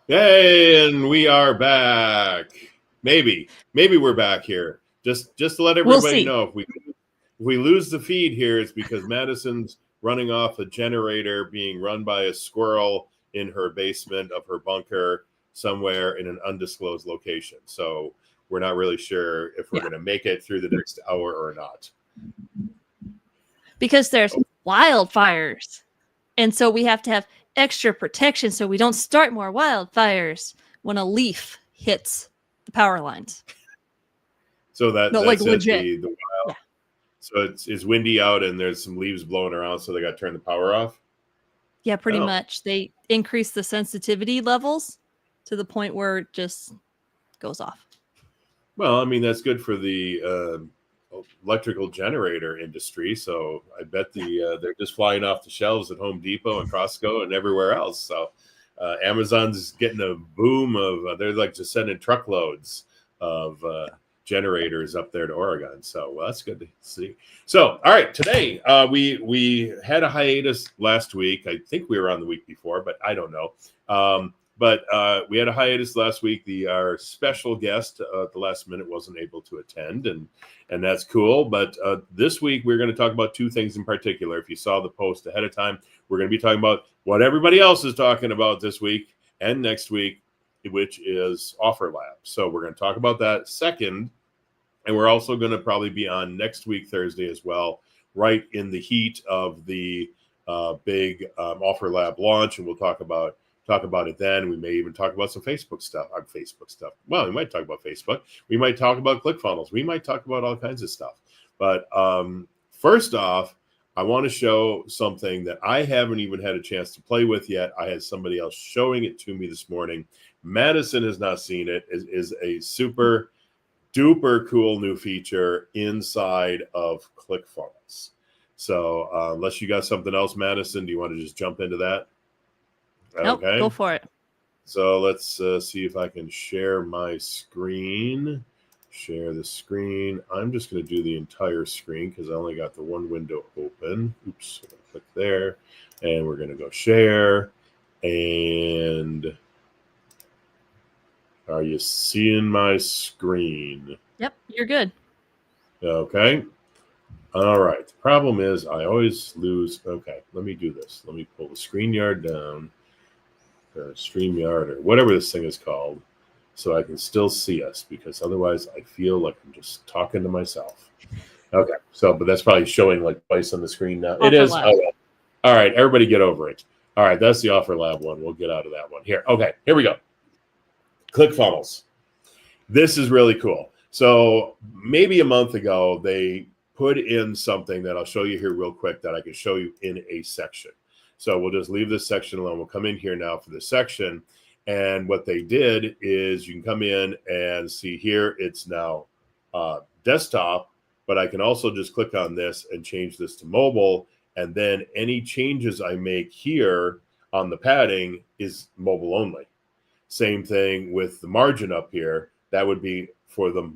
Hey, and we are back. Maybe we're back here. Just to let We'll everybody see. know, if we lose the feed here, it's because Madison's running off a generator being run by a squirrel in her basement of her bunker somewhere in an undisclosed location. So we're not really sure if we're Yeah. going to make it through the next hour or not. Because there's wildfires. And so we have to have extra protection so we don't start more wildfires when a leaf hits the power lines. So No, like that's it. legit. The Yeah. so it's windy out and there's some leaves blowing around, so they got to turn the power off. Yeah, pretty Oh, much. They increase the sensitivity levels to the point where it just goes off. well, I mean that's good for the electrical generator industry. So I bet Yeah. they're just flying off the shelves at Home Depot and Costco and everywhere else. So Amazon's getting a boom of they're like just sending truckloads of generators up there to Oregon. So that's good to see. So all right, today we had a hiatus last week. I think we were on the week before, but I don't know. But we had a hiatus last week. Our special guest at the last minute wasn't able to attend, and that's cool. But this week we're going to talk about two things in particular. If you saw the post ahead of time, we're going to be talking about what everybody else is talking about this week and next week, which is Offer Lab. So we're going to talk about that second, and we're also going to probably be on next week Thursday as well, right in the heat of the big Offer Lab launch, and we'll talk about it then. We may even talk about some Facebook stuff. Facebook stuff. Well, we might talk about Facebook. We might talk about ClickFunnels. We might talk about all kinds of stuff. But first off, I want to show something that I haven't even had a chance to play with yet. I had somebody else showing it to me this morning. Madison has not seen it. It is a super duper cool new feature inside of ClickFunnels. So unless you got something else, Madison, do you want to just jump into that? Nope, go Okay. for it. So let's see if I can share my screen. Share the screen. I'm just going to do the entire screen because I only got the one window open. Oops, I'm going to click there. And we're going to go share. And are you seeing my screen? Yep, you're good. Okay. All right. The problem is I always lose. Okay, let me do this. Let me pull the StreamYard down, or StreamYard, or whatever this thing is called, so I can still see us, because otherwise I feel like I'm just talking to myself. Okay. So, but that's probably showing like twice on the screen now. It Offer is. lab. Oh, well. All right. Everybody get over it. All right. That's the Offer Lab one. We'll get out of that one here. Okay. Here we go. ClickFunnels. This is really cool. So maybe a month ago, they put in something that I'll show you here real quick that I can show you in a section. So we'll just leave this section alone. We'll come in here now for this section. And what they did is you can come in and see here, it's now desktop, but I can also just click on this and change this to mobile. And then any changes I make here on the padding is mobile only. Same thing with the margin up here. That would be for the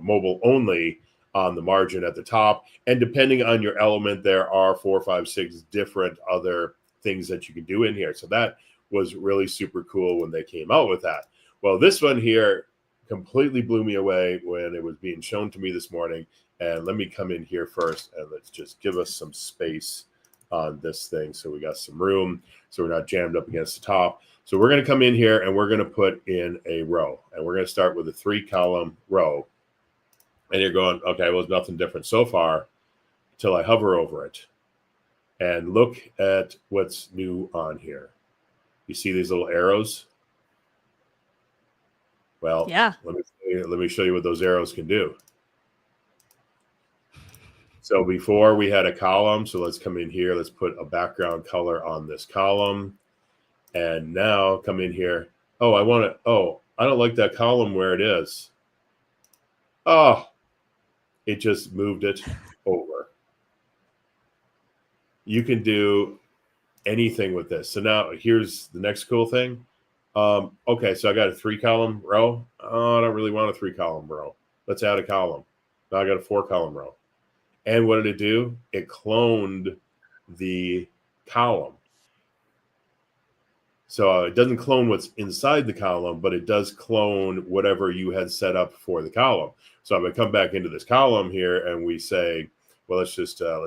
mobile only on the margin at the top. And depending on your element, there are 4, 5, 6 different other things that you can do in here. So that was really super cool when they came out with that. Well, this one here completely blew me away when it was being shown to me this morning. And let me come in here first and let's just give us some space on this thing so we got some room, so we're not jammed up against the top. So we're going to come in here and we're going to put in a row, and we're going to start with a 3-column row. And you're going, okay, well, there's nothing different so far until I hover over it and look at what's new on here. You see these little arrows? Well, Yeah. let me show you what those arrows can do. So before we had a column, so let's come in here. Let's put a background color on this column. And now come in here. Oh, I don't like that column where it is. Oh, it just moved it over. You can do anything with this. So now here's the next cool thing. Okay, so I got a 3-column row. Oh, I don't really want a 3-column row. Let's add a column. Now I got a 4-column row. And what did it do? It cloned the column. So it doesn't clone what's inside the column, but it does clone whatever you had set up for the column. So I'm going to come back into this column here and we say, well, let's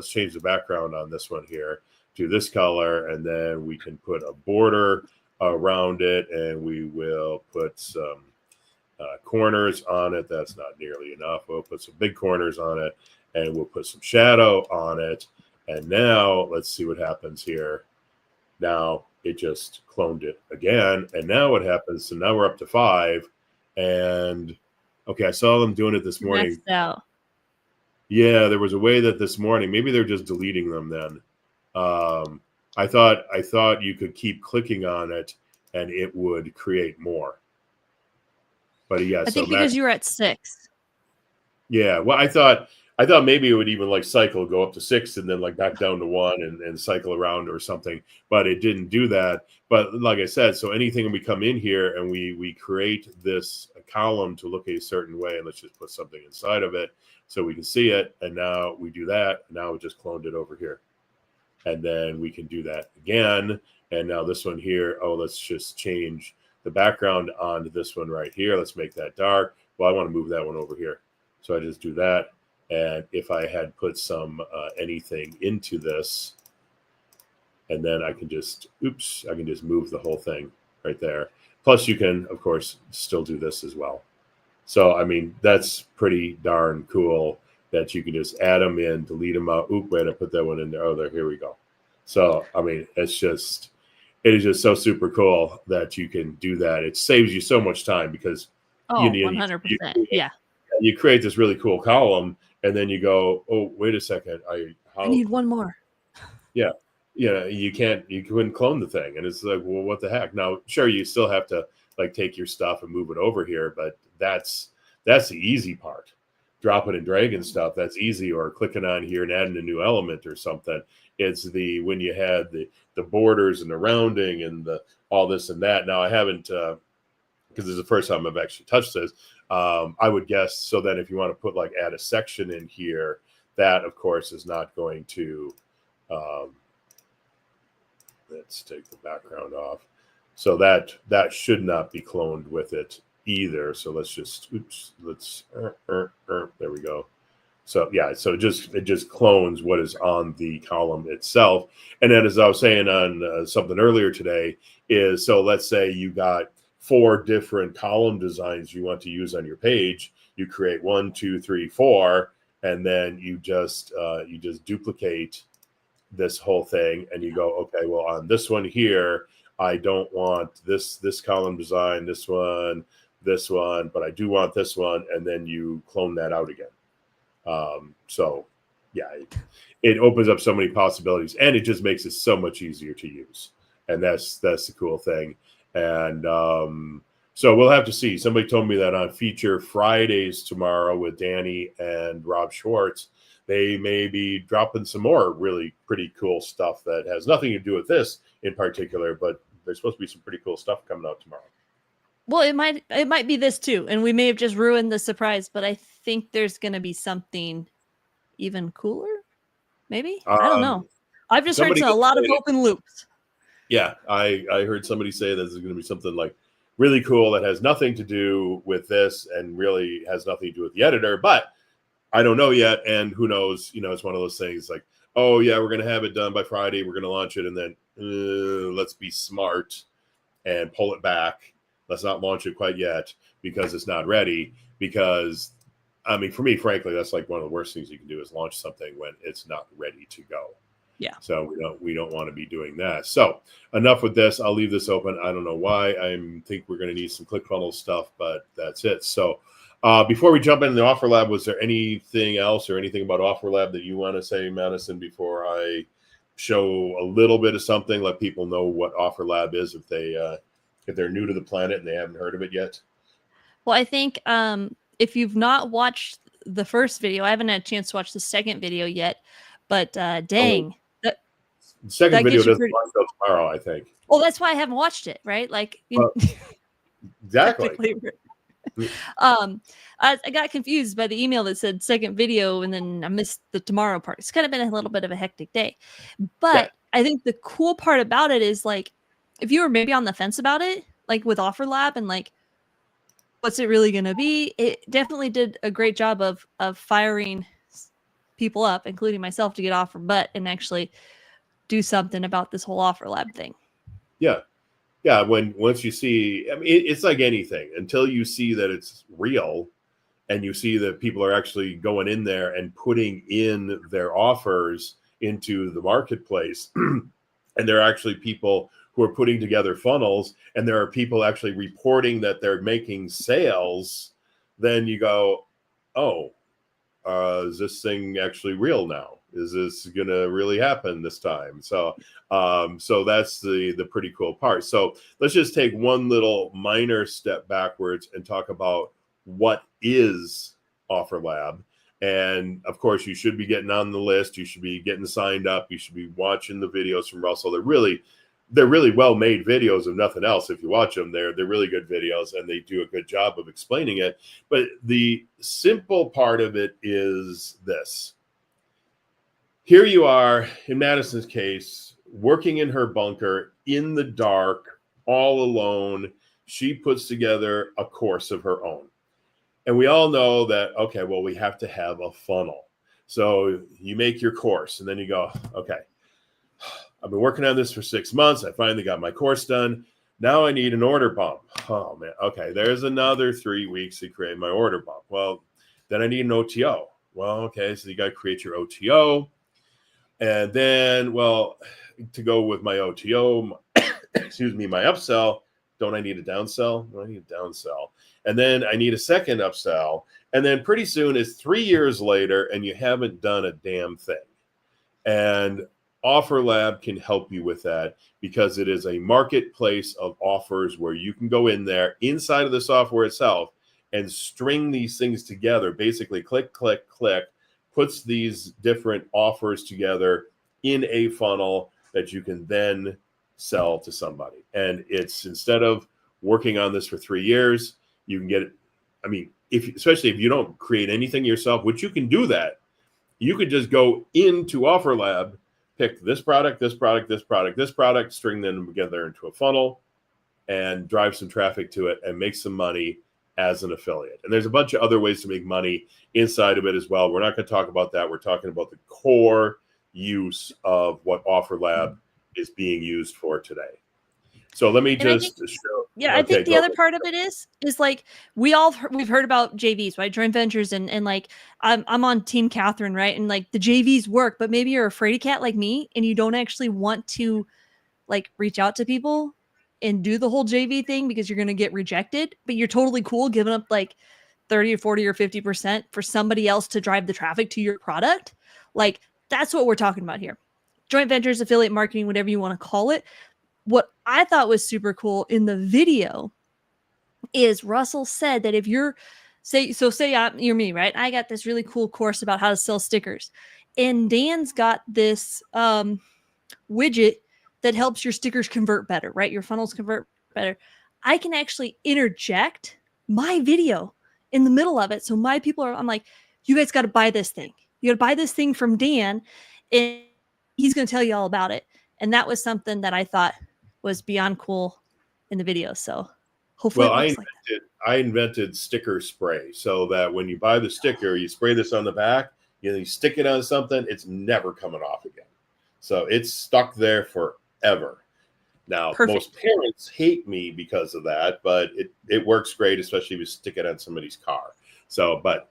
change the background on this one here to this color. And then we can put a border around it and we will put some corners on it. That's not nearly enough. We'll put some big corners on it and we'll put some shadow on it. And now let's see what happens here. Now it just cloned it again. And now what happens? So now we're up to 5. And okay, I saw them doing it this morning. Maxed out. Yeah, there was a way that this morning, maybe they're just deleting them then. I thought you could keep clicking on it and it would create more. But yeah, I think because you were at 6. Yeah, well, I thought maybe it would even like cycle, go up to 6 and then like back down to 1 and cycle around or something, but it didn't do that. But like I said, so anything we come in here and we create this column to look a certain way, and let's just put something inside of it so we can see it. And now we do that. Now we just cloned it over here. And then we can do that again. And now this one here, oh, let's just change the background onto this one right here. Let's make that dark. Well, I want to move that one over here. So I just do that. And if I had put some anything into this, and then I can just, I can just move the whole thing right there. Plus you can, of course, still do this as well. So, I mean, that's pretty darn cool that you can just add them in, delete them out. Wait, I put that one in there. Oh, there, here we go. So, I mean, it is just so super cool that you can do that. It saves you so much time because 100%. Yeah. You create this really cool column and then you go, oh, wait a second. I need one more. Yeah. Yeah. You couldn't clone the thing. And it's like, well, what the heck? Now, sure, you still have to like take your stuff and move it over here, but that's the easy part. Dropping and dragging stuff, that's easy, or clicking on here and adding a new element or something. It's when you had the borders and the rounding and the all this and that. Now I haven't because this is the first time I've actually touched this. I would guess so then if you want to put like add a section in here, that of course is not going to let's take the background off. So that should not be cloned with it either. So let's just there we go. So yeah, so it just clones what is on the column itself. And then as I was saying on something earlier today is, so let's say you got 4 different column designs you want to use on your page. You create 1, 2, 3, 4, and then you just duplicate this whole thing and you go, okay, well on this one here, I don't want this column design, this one, but I do want this one, and then you clone that out again. So yeah, it opens up so many possibilities and it just makes it so much easier to use. And that's the cool thing. And so we'll have to see. Somebody told me that on Feature Fridays tomorrow with Danny and Rob Schwartz, they may be dropping some more really pretty cool stuff that has nothing to do with this in particular, but there's supposed to be some pretty cool stuff coming out tomorrow. Well, it might be this too, and we may have just ruined the surprise, but I think there's going to be something even cooler. Maybe I don't know. I've just heard a lot of open loops. Yeah, I heard somebody say that there's going to be something like really cool that has nothing to do with this and really has nothing to do with the editor, but I don't know yet. And who knows? You know, it's one of those things like, oh yeah, we're going to have it done by Friday. We're going to launch it, and then let's be smart and pull it back. Let's not launch it quite yet because it's not ready. Because, I mean, for me, frankly, that's like one of the worst things you can do is launch something when it's not ready to go. Yeah. So we don't want to be doing that. So enough with this. I'll leave this open. I don't know why. I think we're going to need some ClickFunnels stuff, but that's it. So before we jump into the Offer Lab, was there anything else or anything about Offer Lab that you want to say, Madison, before I show a little bit of something, let people know what Offer Lab is if they're new to the planet and they haven't heard of it yet? Well, I think if you've not watched the first video, I haven't had a chance to watch the second video yet, but dang. The second video doesn't launch until tomorrow, I think. Well, that's why I haven't watched it, right? Like, exactly. I got confused by the email that said second video, and then I missed the tomorrow part. It's kind of been a little bit of a hectic day, but yeah. I think the cool part about it is like, if you were maybe on the fence about it, like with Offer Lab and like, what's it really going to be? It definitely did a great job of firing people up, including myself, to get off from butt and actually do something about this whole Offer Lab thing. Yeah. Yeah. Once you see, I mean, it's like anything until you see that it's real and you see that people are actually going in there and putting in their offers into the marketplace. And there are actually people who are putting together funnels, and there are people actually reporting that they're making sales, then you go, oh, is this thing actually real now? Is this going to really happen this time? So that's the pretty cool part. So let's just take one little minor step backwards and talk about what is Offer Lab. And of course, you should be getting on the list. You should be getting signed up. You should be watching the videos from Russell. They're really well-made videos, if nothing else. If you watch them, they're really good videos, and they do a good job of explaining it. But the simple part of it is this. Here you are, in Madison's case, working in her bunker in the dark, all alone. She puts together a course of her own. And we all know that, okay, well, we have to have a funnel. So you make your course, and then you go, okay, I've been working on this for 6 months. I finally got my course done. Now I need an order bump. Oh, man. Okay, there's another 3 weeks to create my order bump. Well, then I need an OTO. Well, okay, so you got to create your OTO. And then, well, to go with my OTO, excuse me, my upsell, don't I need a downsell? Well, I need a downsell. And then I need a second upsell. And then pretty soon it's 3 years later and you haven't done a damn thing. And Offer Lab can help you with that because it is a marketplace of offers where you can go in there inside of the software itself and string these things together. Basically, click, click, click, puts these different offers together in a funnel that you can then sell to somebody. And it's, instead of working on this for 3 years, you can get it. I mean, especially if you don't create anything yourself, which you can do that, you could just go into Offer Lab, pick this product, this product, this product, this product, string them together into a funnel and drive some traffic to it and make some money as an affiliate. And there's a bunch of other ways to make money inside of it as well. We're not going to talk about that. We're talking about the core use of what Offer Lab is being used for today. So let me just show. Yeah, I think the other part of it is like we've heard about JVs, right? Joint ventures, and like I'm on Team Catherine, right? And like the JVs work, but maybe you're a fraidy cat like me, and you don't actually want to like reach out to people and do the whole JV thing because you're going to get rejected, but you're totally cool giving up like 30 or 40 or 50% for somebody else to drive the traffic to your product. Like that's what we're talking about here. Joint ventures, affiliate marketing, whatever you want to call it. What I thought was super cool in the video is Russell said that if you're say you're me, right? I got this really cool course about how to sell stickers, and Dan's got this widget that helps your stickers convert better, right? Your funnels convert better. I can actually interject my video in the middle of it. So my people I'm like, you guys got to buy this thing. You got to buy this thing from Dan, and he's going to tell you all about it. And that was something that I thought was beyond cool in the video. So hopefully I invented sticker spray so that when you buy the sticker, you spray this on the back, you stick it on something, it's never coming off again. So it's stuck there forever. Now, most parents hate me because of that, but it works great, especially if you stick it on somebody's car. So, but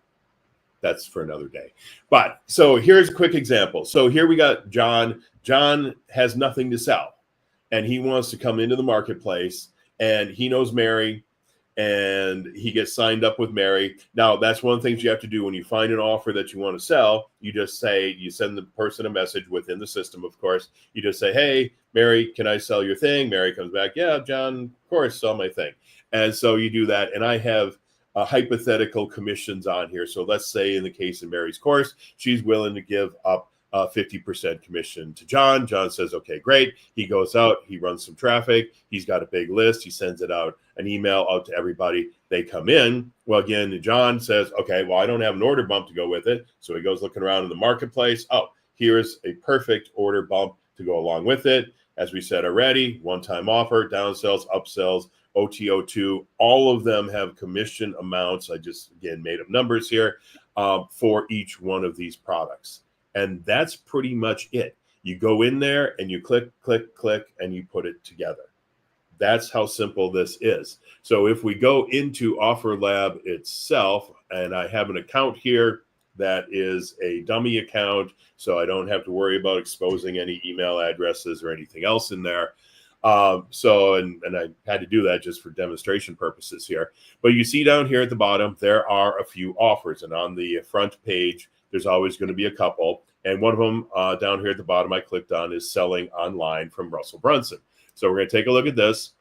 that's for another day. But so here's a quick example. So here we got John. John has nothing to sell, and he wants to come into the marketplace, and he knows Mary, and he gets signed up with Mary. Now, that's one of the things you have to do when you find an offer that you want to sell. You just say, you send the person a message within the system, of course. You just say, hey, Mary, can I sell your thing? Mary comes back, yeah, John, of course, sell my thing. And so you do that, and I have hypothetical commissions on here. So let's say in the case of Mary's course, she's willing to give up 50% commission to John. John says, okay, great. He goes out, he runs some traffic. He's got a big list. He sends it out, an email out to everybody. They come in. Well, again, John says, okay, well, I don't have an order bump to go with it. So he goes looking around in the marketplace. Oh, here's a perfect order bump to go along with it. as we said already, one-time offer, downsells, upsells, OTO2, all of them have commission amounts. I just, again, made up numbers here for each one of these products. And that's pretty much it. You go in there and you click, click, click, and you put it together. That's how simple this is. So if we go into OfferLab itself, and I have an account here that is a dummy account, so I don't have to worry about exposing any email addresses or anything else in there. And I had to do that just for demonstration purposes here. But you see down here at the bottom, there are a few offers. And on the front page, there's always going to be a couple. And one of them down here at the bottom I clicked on is selling online from Russell Brunson. So we're going to take a look at this.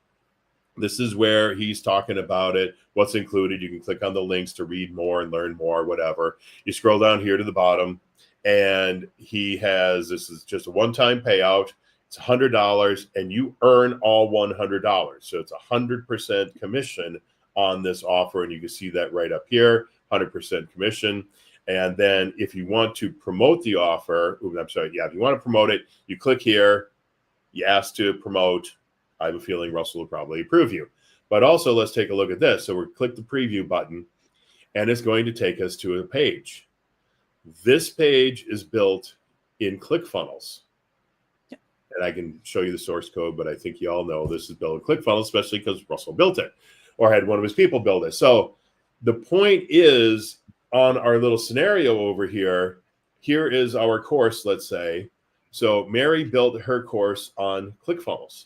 This is where he's talking about it, what's included. You can click on the links to read more and learn more, whatever. You scroll down here to the bottom, and he has, this is just a one-time payout. It's $100, and you earn all $100. So it's 100% commission on this offer, and you can see that right up here, 100% commission. And then if you want to promote the offer, if you want to promote it, you click here, you ask to promote. I have a feeling Russell will probably approve you. But also, let's take a look at this. So we'll click the preview button, and it's going to take us to a page. This page is built in ClickFunnels. Yeah. And I can show you the source code, but I think you all know this is built in ClickFunnels, especially because Russell built it or had one of his people build it. So the point is, on our little scenario over here, here is our course, let's say. So Mary built her course on ClickFunnels.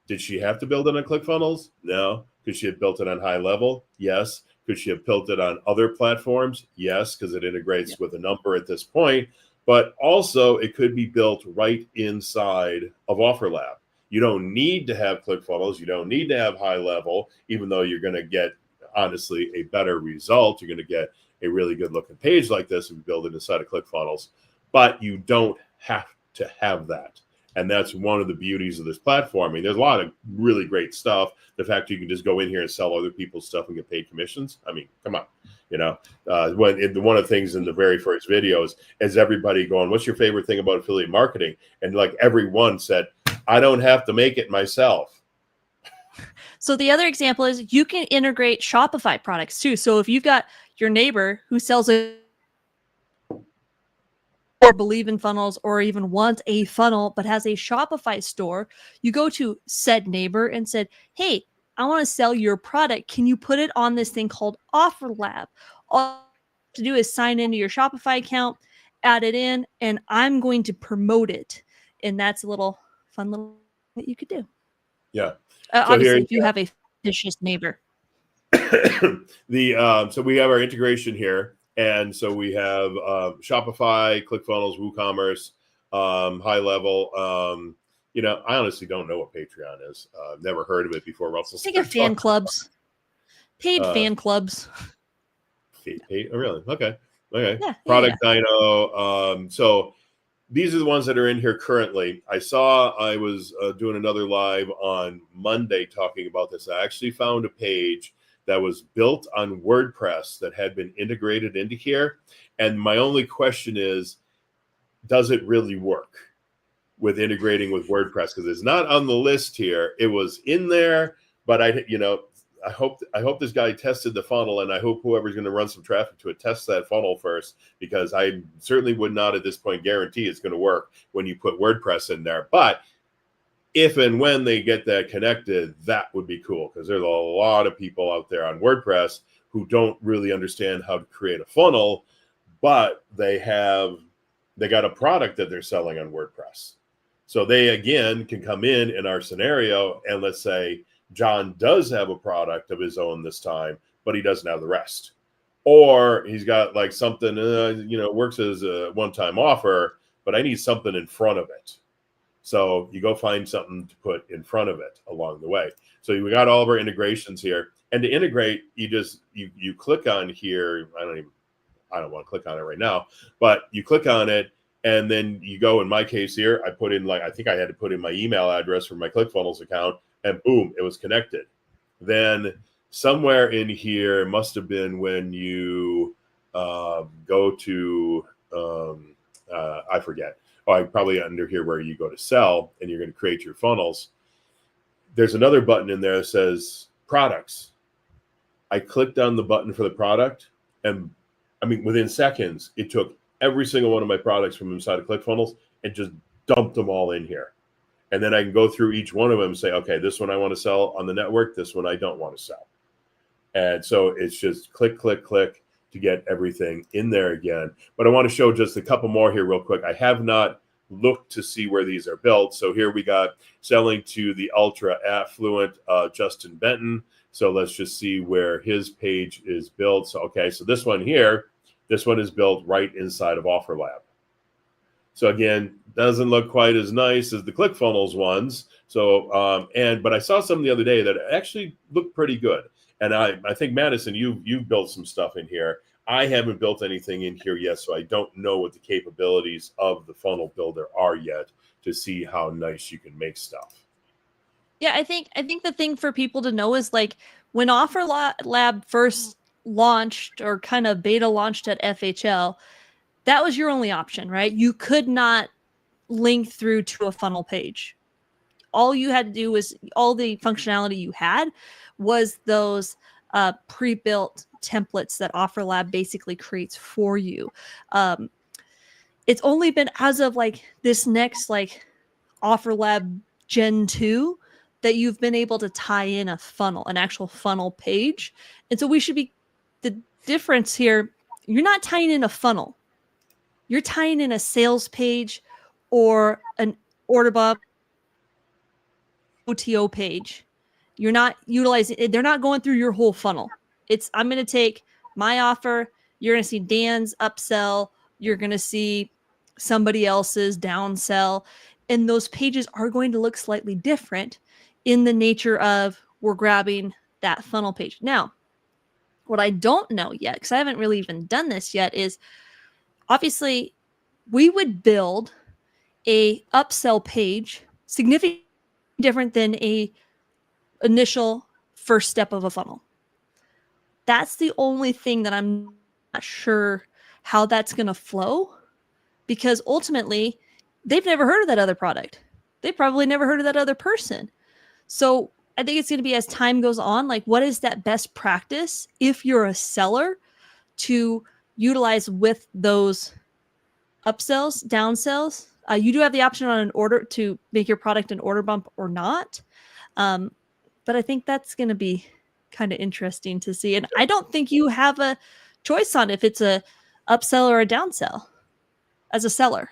Did she have to build it on ClickFunnels? No. Could she have built it on High Level? Yes. Could she have built it on other platforms? Yes, because it integrates with a number at this point. But also, it could be built right inside of OfferLab. You don't need to have ClickFunnels. You don't need to have High Level, even though you're going to get, honestly, a better result. You're going to get a really good looking page like this if you build it inside of ClickFunnels. But you don't have to have that. And that's one of the beauties of this platform. I mean, there's a lot of really great stuff. The fact you can just go in here and sell other people's stuff and get paid commissions. I mean, come on. You know, one of the things in the very first videos is everybody going, what's your favorite thing about affiliate marketing? And like everyone said, I don't have to make it myself. So the other example is you can integrate Shopify products too. So if you've got your neighbor who sells a or believe in funnels or even wants a funnel but has a Shopify store, you go to said neighbor and said, hey, I want to sell your product. Can you put it on this thing called OfferLab? All you have to do is sign into your Shopify account, add it in, and I'm going to promote it. And that's a little fun little that you could do. Yeah. Obviously, if you have a vicious neighbor. So we have our integration here. And so we have Shopify, ClickFunnels, WooCommerce, High Level. I honestly don't know what Patreon is. I've never heard of it before. Russell, think of fan clubs, paid fan clubs. Paid, oh, really? Okay. Yeah, Product Dino. So these are the ones that are in here currently. I was doing another live on Monday talking about this. I actually found a page that was built on WordPress that had been integrated into here. And my only question is, does it really work with integrating with WordPress? Because it's not on the list here. It was in there, but I hope this guy tested the funnel, and I hope whoever's going to run some traffic to it tests that funnel first, because I certainly would not at this point guarantee it's going to work when you put WordPress in there. But if and when they get that connected, that would be cool, because there's a lot of people out there on WordPress who don't really understand how to create a funnel, but they got a product that they're selling on WordPress. So they, again, can come in our scenario, and let's say John does have a product of his own this time, but he doesn't have the rest. Or he's got like something, works as a one-time offer, but I need something in front of it. So you go find something to put in front of it along the way. So we got all of our integrations here. And to integrate, you click on here. I don't want to click on it right now, but you click on it, and then you go, in my case here, I put in I think I had to put in my email address for my ClickFunnels account, and boom, it was connected. Then somewhere in here must have been when you go to, I forget. probably under here where you go to sell and you're going to create your funnels. There's another button in there that says products. I clicked on the button for the product, and I mean, within seconds, it took every single one of my products from inside of ClickFunnels and just dumped them all in here. And then I can go through each one of them and say, okay, this one I want to sell on the network, this one I don't want to sell. And so it's just click, click, click to get everything in there again. But I want to show just a couple more here real quick. I have not looked to see where these are built. So here we got selling to the ultra affluent Justin Benton. So let's just see where his page is built. So, okay, so this one here, this one is built right inside of OfferLab. So again, doesn't look quite as nice as the ClickFunnels ones. So, but I saw some the other day that actually looked pretty good. And I think, Madison, you've built some stuff in here. I haven't built anything in here yet, so I don't know what the capabilities of the funnel builder are yet to see how nice you can make stuff. Yeah, I think the thing for people to know is like when OfferLab first launched or kind of beta launched at FHL, that was your only option, right? You could not link through to a funnel page. All you had to do was all the functionality you had was those pre-built templates that OfferLab basically creates for you. It's only been as of like this next like OfferLab Gen 2 that you've been able to tie in a funnel, an actual funnel page. And so the difference here, you're not tying in a funnel. You're tying in a sales page or an order bump OTO page. You're not utilizing it. They're not going through your whole funnel. I'm going to take my offer. You're going to see Dan's upsell. You're going to see somebody else's downsell. And those pages are going to look slightly different in the nature of we're grabbing that funnel page. Now, what I don't know yet, because I haven't really even done this yet, is obviously we would build a upsell page significantly different than a initial first step of a funnel. That's the only thing that I'm not sure how that's going to flow, because ultimately they've never heard of that other product. They probably never heard of that other person. So I think it's going to be, as time goes on, like what is that best practice if you're a seller to utilize with those upsells, downsells. You do have the option on an order to make your product an order bump or not. But I think that's going to be kind of interesting to see. And I don't think you have a choice on if it's a upsell or a downsell as a seller.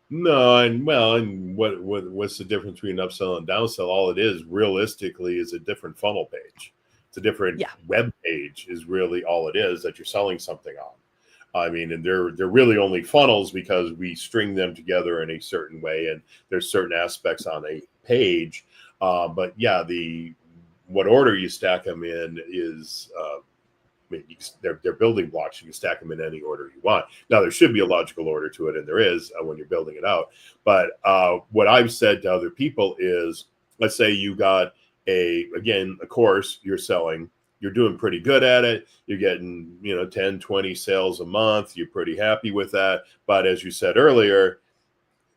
No, and what's the difference between upsell and downsell? All it is realistically is a different funnel page. It's a different web page is really all it is that you're selling something on. I mean, and they're really only funnels because we string them together in a certain way, and there's certain aspects on a page. But yeah, what order you stack them in is they're building blocks. You can stack them in any order you want. Now, there should be a logical order to it, and there is when you're building it out. But what I've said to other people is, let's say you got a course you're selling. You're doing pretty good at it. You're getting, 10, 20 sales a month. You're pretty happy with that. But as you said earlier,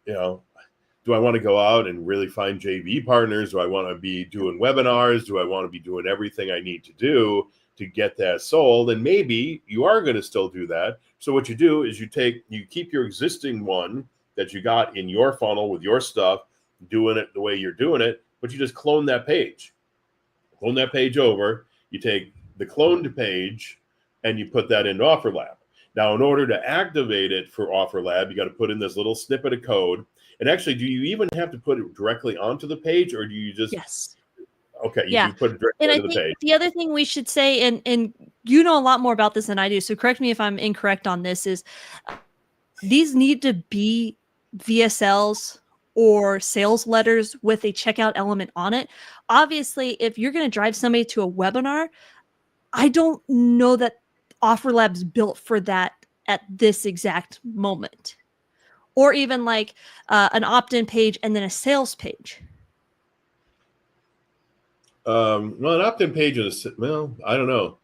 do I want to go out and really find JV partners? Do I want to be doing webinars? Do I want to be doing everything I need to do to get that sold? And maybe you are going to still do that. So what you do is you keep your existing one that you got in your funnel with your stuff, doing it the way you're doing it, but you just clone that page. Clone that page over. You take the cloned page and you put that into OfferLab. Now, in order to activate it for OfferLab, you got to put in this little snippet of code. And actually, do you even have to put it directly onto the page, or do you just? Yes. Okay, you can put it directly onto the page. The other thing we should say, and you know a lot more about this than I do, so correct me if I'm incorrect on this, is these need to be VSLs or sales letters with a checkout element on it. Obviously, if you're going to drive somebody to a webinar, I don't know that OfferLab's built for that at this exact moment. Or even like an opt-in page and then a sales page. Well, an opt-in page is, I don't know.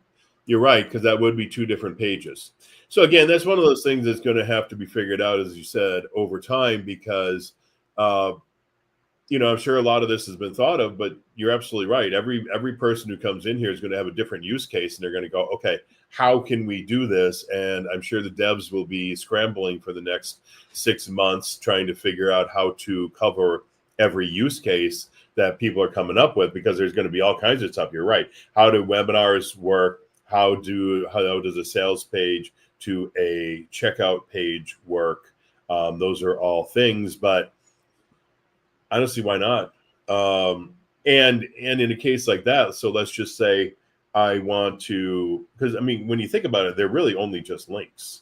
You're right, because that would be 2 different pages. So again, that's one of those things that's going to have to be figured out, as you said, over time, because I'm sure a lot of this has been thought of, but you're absolutely right. Every person who comes in here is going to have a different use case, and they're going to go, okay, how can we do this? And I'm sure the devs will be scrambling for the next 6 months trying to figure out how to cover every use case that people are coming up with, because there's going to be all kinds of stuff. You're right. How do webinars work? How does a sales page to a checkout page work? Those are all things, but honestly, why not? And in a case like that, so let's just say I want to, because I mean, when you think about it, they're really only just links.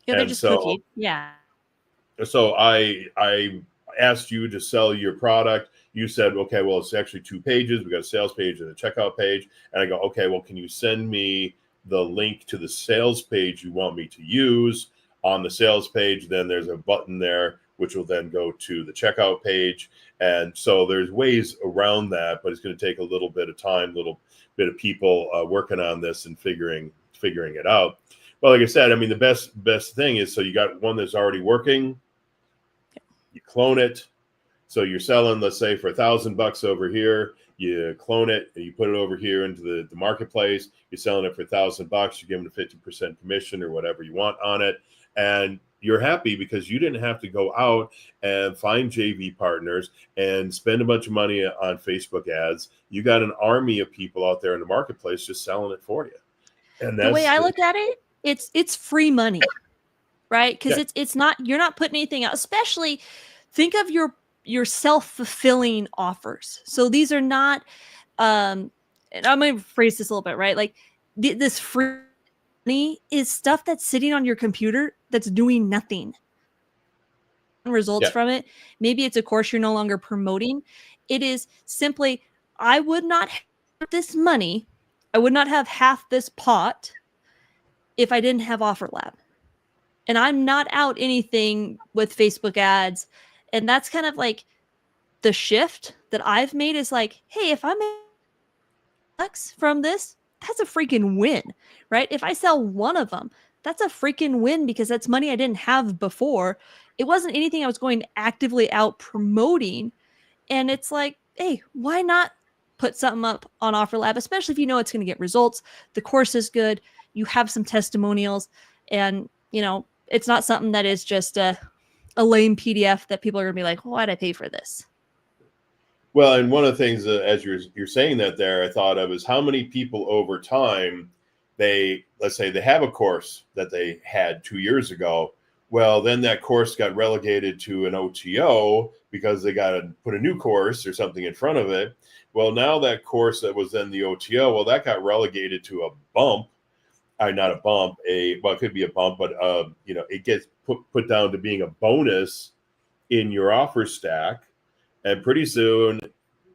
Yeah, they're just cookies. Yeah. So I asked you to sell your product. You said, okay, well, it's actually 2 pages. We got a sales page and a checkout page. And I go, okay, well, can you send me the link to the sales page you want me to use? On the sales page, then there's a button there, which will then go to the checkout page. And so there's ways around that, but it's going to take a little bit of time, little bit of people working on this and figuring it out. Well, like I said, I mean, the best thing is, so you got one that's already working, you clone it. So you're selling, let's say, for $1,000 over here. You clone it and you put it over here into the marketplace. You're selling it for $1,000. You're giving a 50% commission or whatever you want on it, and you're happy because you didn't have to go out and find JV partners and spend a bunch of money on Facebook ads. You got an army of people out there in the marketplace just selling it for you. And that's the way I look at it, it's free money, right? Because it's not, you're not putting anything out. Especially think of your self-fulfilling offers. So these are not, and I'm going to phrase this a little bit, right? Like this free money is stuff that's sitting on your computer that's doing nothing. Results from it. Maybe it's a course you're no longer promoting. It is simply, I would not have this money. I would not have half this pot if I didn't have OfferLab. And I'm not out anything with Facebook ads. And that's kind of like the shift that I've made, is like, hey, if I'm from this, that's a freaking win, right? If I sell one of them, that's a freaking win, because that's money I didn't have before. It wasn't anything I was going actively out promoting. And it's like, hey, why not put something up on OfferLab, especially if you know it's going to get results. The course is good. You have some testimonials, and it's not something that is just a lame PDF that people are going to be like, why'd I pay for this? Well, and one of the things as you're saying that there, I thought of is how many people over time, let's say they have a course that they had 2 years ago. Well, then that course got relegated to an OTO because they got to put a new course or something in front of it. Well, now that course that was then the OTO, well, that got relegated to a bump. Not a bump, it could be a bump, but it gets put down to being a bonus in your offer stack. And pretty soon,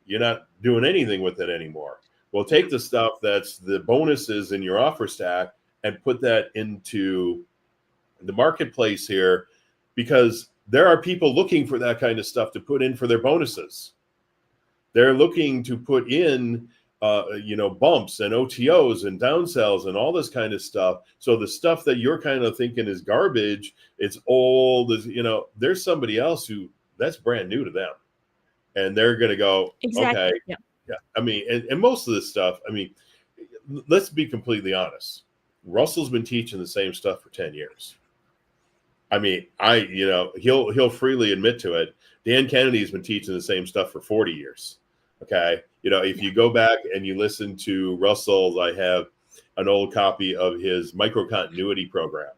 you're not doing anything with it anymore. Well, take the stuff that's the bonuses in your offer stack and put that into the marketplace here, because there are people looking for that kind of stuff to put in for their bonuses. They're looking to put in, bumps and OTOs and downsells and all this kind of stuff. So the stuff that you're kind of thinking is garbage, it's old, there's somebody else who that's brand new to them. And they're going to go, exactly. Okay. Yeah. I mean, and most of this stuff, I mean, let's be completely honest. Russell's been teaching the same stuff for 10 years. I mean, he'll freely admit to it. Dan Kennedy's been teaching the same stuff for 40 years. Okay. If you go back and you listen to Russell's, I have an old copy of his micro continuity program.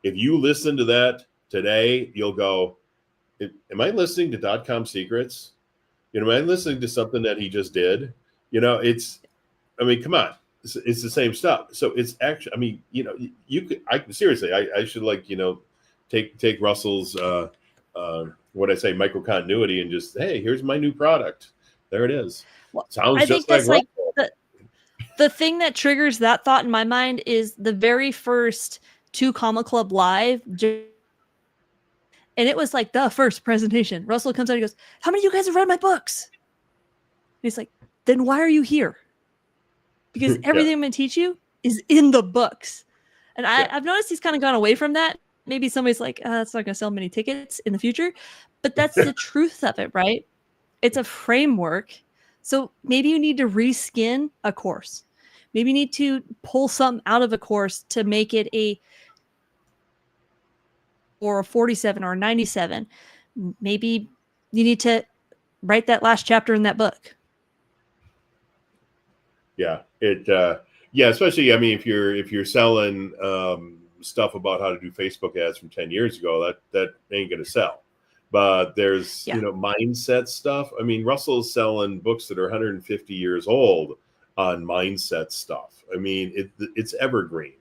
If you listen to that today, you'll go, am I listening to .com secrets? Am I listening to something that he just did? Come on. It's the same stuff. So it's actually, you could, seriously, I should take Russell's, micro continuity and just, hey, here's my new product. There it is. Well, sounds just like the thing that triggers that thought in my mind is the very first 2 Comma Club Live. And it was like the first presentation. Russell comes out and he goes, how many of you guys have read my books? And he's like, then why are you here? Because everything I'm going to teach you is in the books. And Yeah. I've noticed he's kind of gone away from that. Maybe somebody's like, that's not going to sell many tickets in the future. But that's the truth of it, right? It's a framework. So maybe you need to reskin a course. Maybe you need to pull something out of a course to make it a 47 or a 97. Maybe you need to write that last chapter in that book. Yeah, yeah, especially, I mean, if you're selling stuff about how to do Facebook ads from 10 years ago, that ain't gonna sell. But there's mindset stuff. I mean, Russell's selling books that are 150 years old on mindset stuff. I mean, it's evergreen.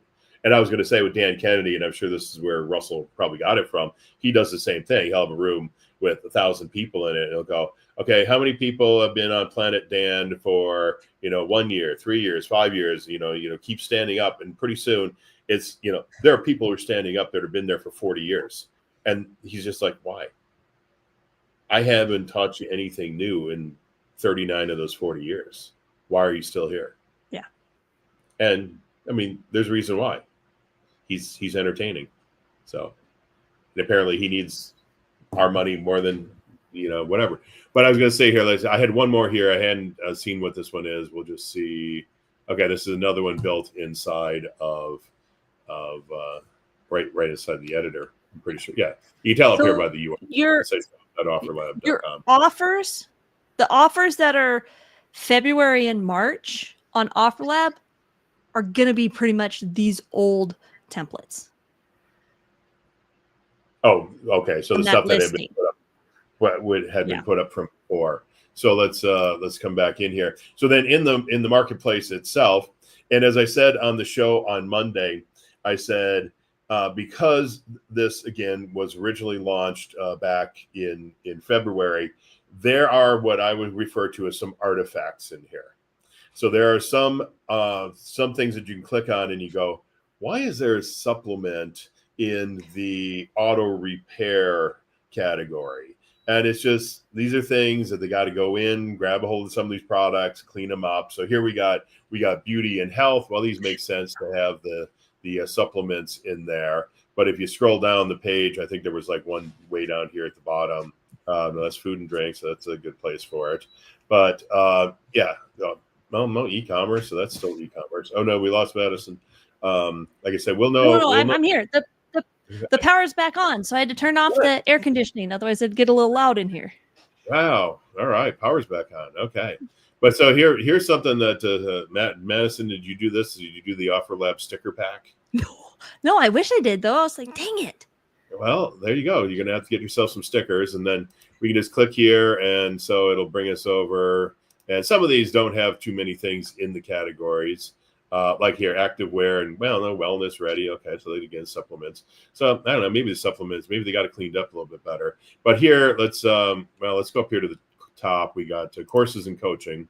And I was going to say with Dan Kennedy, and I'm sure this is where Russell probably got it from. He does the same thing. He'll have a room with 1,000 people in it, and he'll go, okay, how many people have been on Planet Dan for 1 year, 3 years, 5 years? Keep standing up, and pretty soon it's there are people who are standing up that have been there for 40 years, and he's just like, why? I haven't taught you anything new in 39 of those 40 years. Why are you still here? Yeah. And I mean, there's a reason why. He's entertaining. So, and apparently he needs our money more than, whatever. But I was going to say here, I had one more here. I hadn't seen what this one is. We'll just see. Okay, this is another one built inside of right inside the editor. I'm pretty sure. Yeah, you can tell up here by the URL. Your offers, the offers that are February and March on OfferLab are going to be pretty much these old templates. Oh, okay. So the stuff that had been put up, been put up from before. So let's come back in here. So then in the marketplace itself, and as I said on the show on Monday, I said, because this again was originally launched back in February, there are what I would refer to as some artifacts in here. So there are some things that you can click on and you go, why is there a supplement in the auto repair category? And it's just, these are things that they got to go in, grab a hold of some of these products, clean them up. So here we got beauty and health. Well, these make sense to have the supplements in there. But if you scroll down the page, I think there was like one way down here at the bottom. No, that's food and drink, so that's a good place for it. But no e-commerce, so that's still e-commerce. Oh no, we lost Madison. Like I said, we'll know. No, I'm here. The power's back on, so I had to turn off the air conditioning. Otherwise, it'd get a little loud in here. Wow. All right, power's back on. Okay. But so here's something that Madison, did you do this? Did you do the OfferLab sticker pack? No, I wish I did though. I was like, dang it. Well, there you go. You're gonna have to get yourself some stickers, and then we can just click here, and so it'll bring us over. And some of these don't have too many things in the categories, like here, active wear and wellness ready. Okay, so again, supplements. So I don't know, maybe the supplements, maybe they got it cleaned up a little bit better. But here, let's go up here to the top. We got courses and coaching,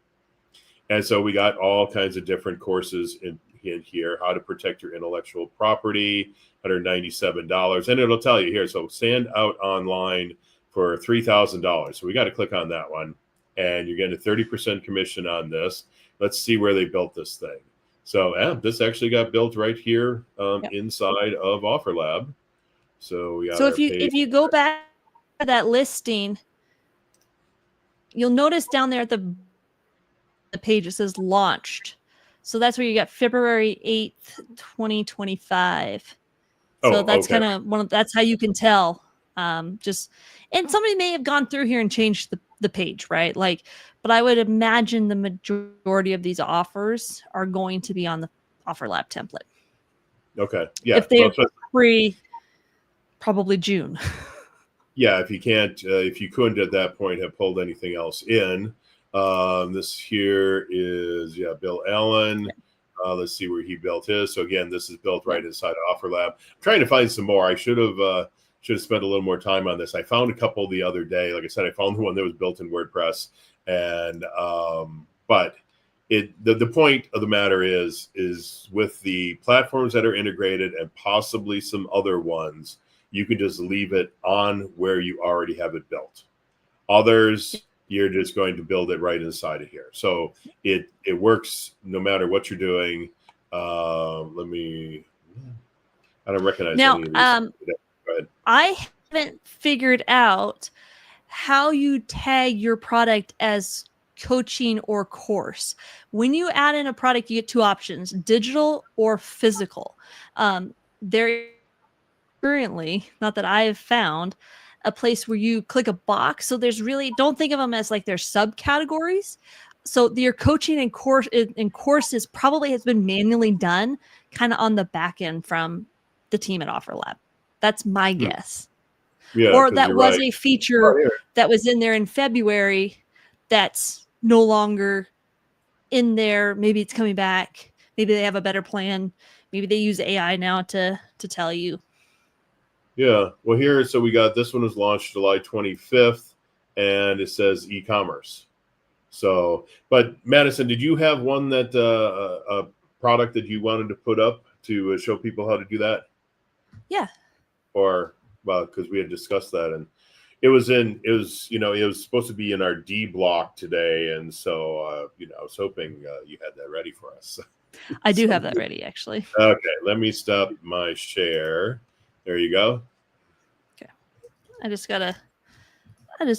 and so we got all kinds of different courses in here. How to protect your intellectual property, $197, and it'll tell you here. So stand out online for $3,000. So we got to click on that one, and you're getting a 30% commission on this. Let's see where they built this thing. So this actually got built right here inside of OfferLab. So if you go back to that listing, you'll notice down there at the page it says launched. So that's where you got February 8th, 2025. So that's kind of that's how you can tell. And somebody may have gone through here and changed the page, right? But I would imagine the majority of these offers are going to be on the OfferLab template. Okay. Yeah. If they're free, probably June. Yeah. If you couldn't at that point have pulled anything else in. This here is Bill Allen. Let's see where he built his. So again, this is built right inside of OfferLab. I'm trying to find some more. I should have spent a little more time on this. I found a couple the other day. Like I said, I found the one that was built in WordPress, and but the point of the matter is with the platforms that are integrated and possibly some other ones, you can just leave it on where you already have it built. Others, you're just going to build it right inside of here. So it works no matter what you're doing. Let me. I don't recognize Now, any of these. Go ahead. I haven't figured out how you tag your product as coaching or course. When you add in a product, you get two options: digital or physical. There currently, not that I've found, a place where you click a box. So there's really, don't think of them as like their subcategories. So your coaching and courses probably has been manually done kind of on the back end from the team at OfferLab. That's my guess. Yeah, Or that was right. a feature that was in there in February that's no longer in there. Maybe it's coming back. Maybe they have a better plan. Maybe they use AI now to tell you. Yeah. Well, here, so we got this one was launched July 25th, and it says e-commerce. So, but Madison, did you have one that a product that you wanted to put up to show people how to do that? Yeah. Or well, because we had discussed that, and it was supposed to be in our D block today, and so I was hoping you had that ready for us. I do have that ready, actually. Okay, let me stop my share. There you go. Okay. I just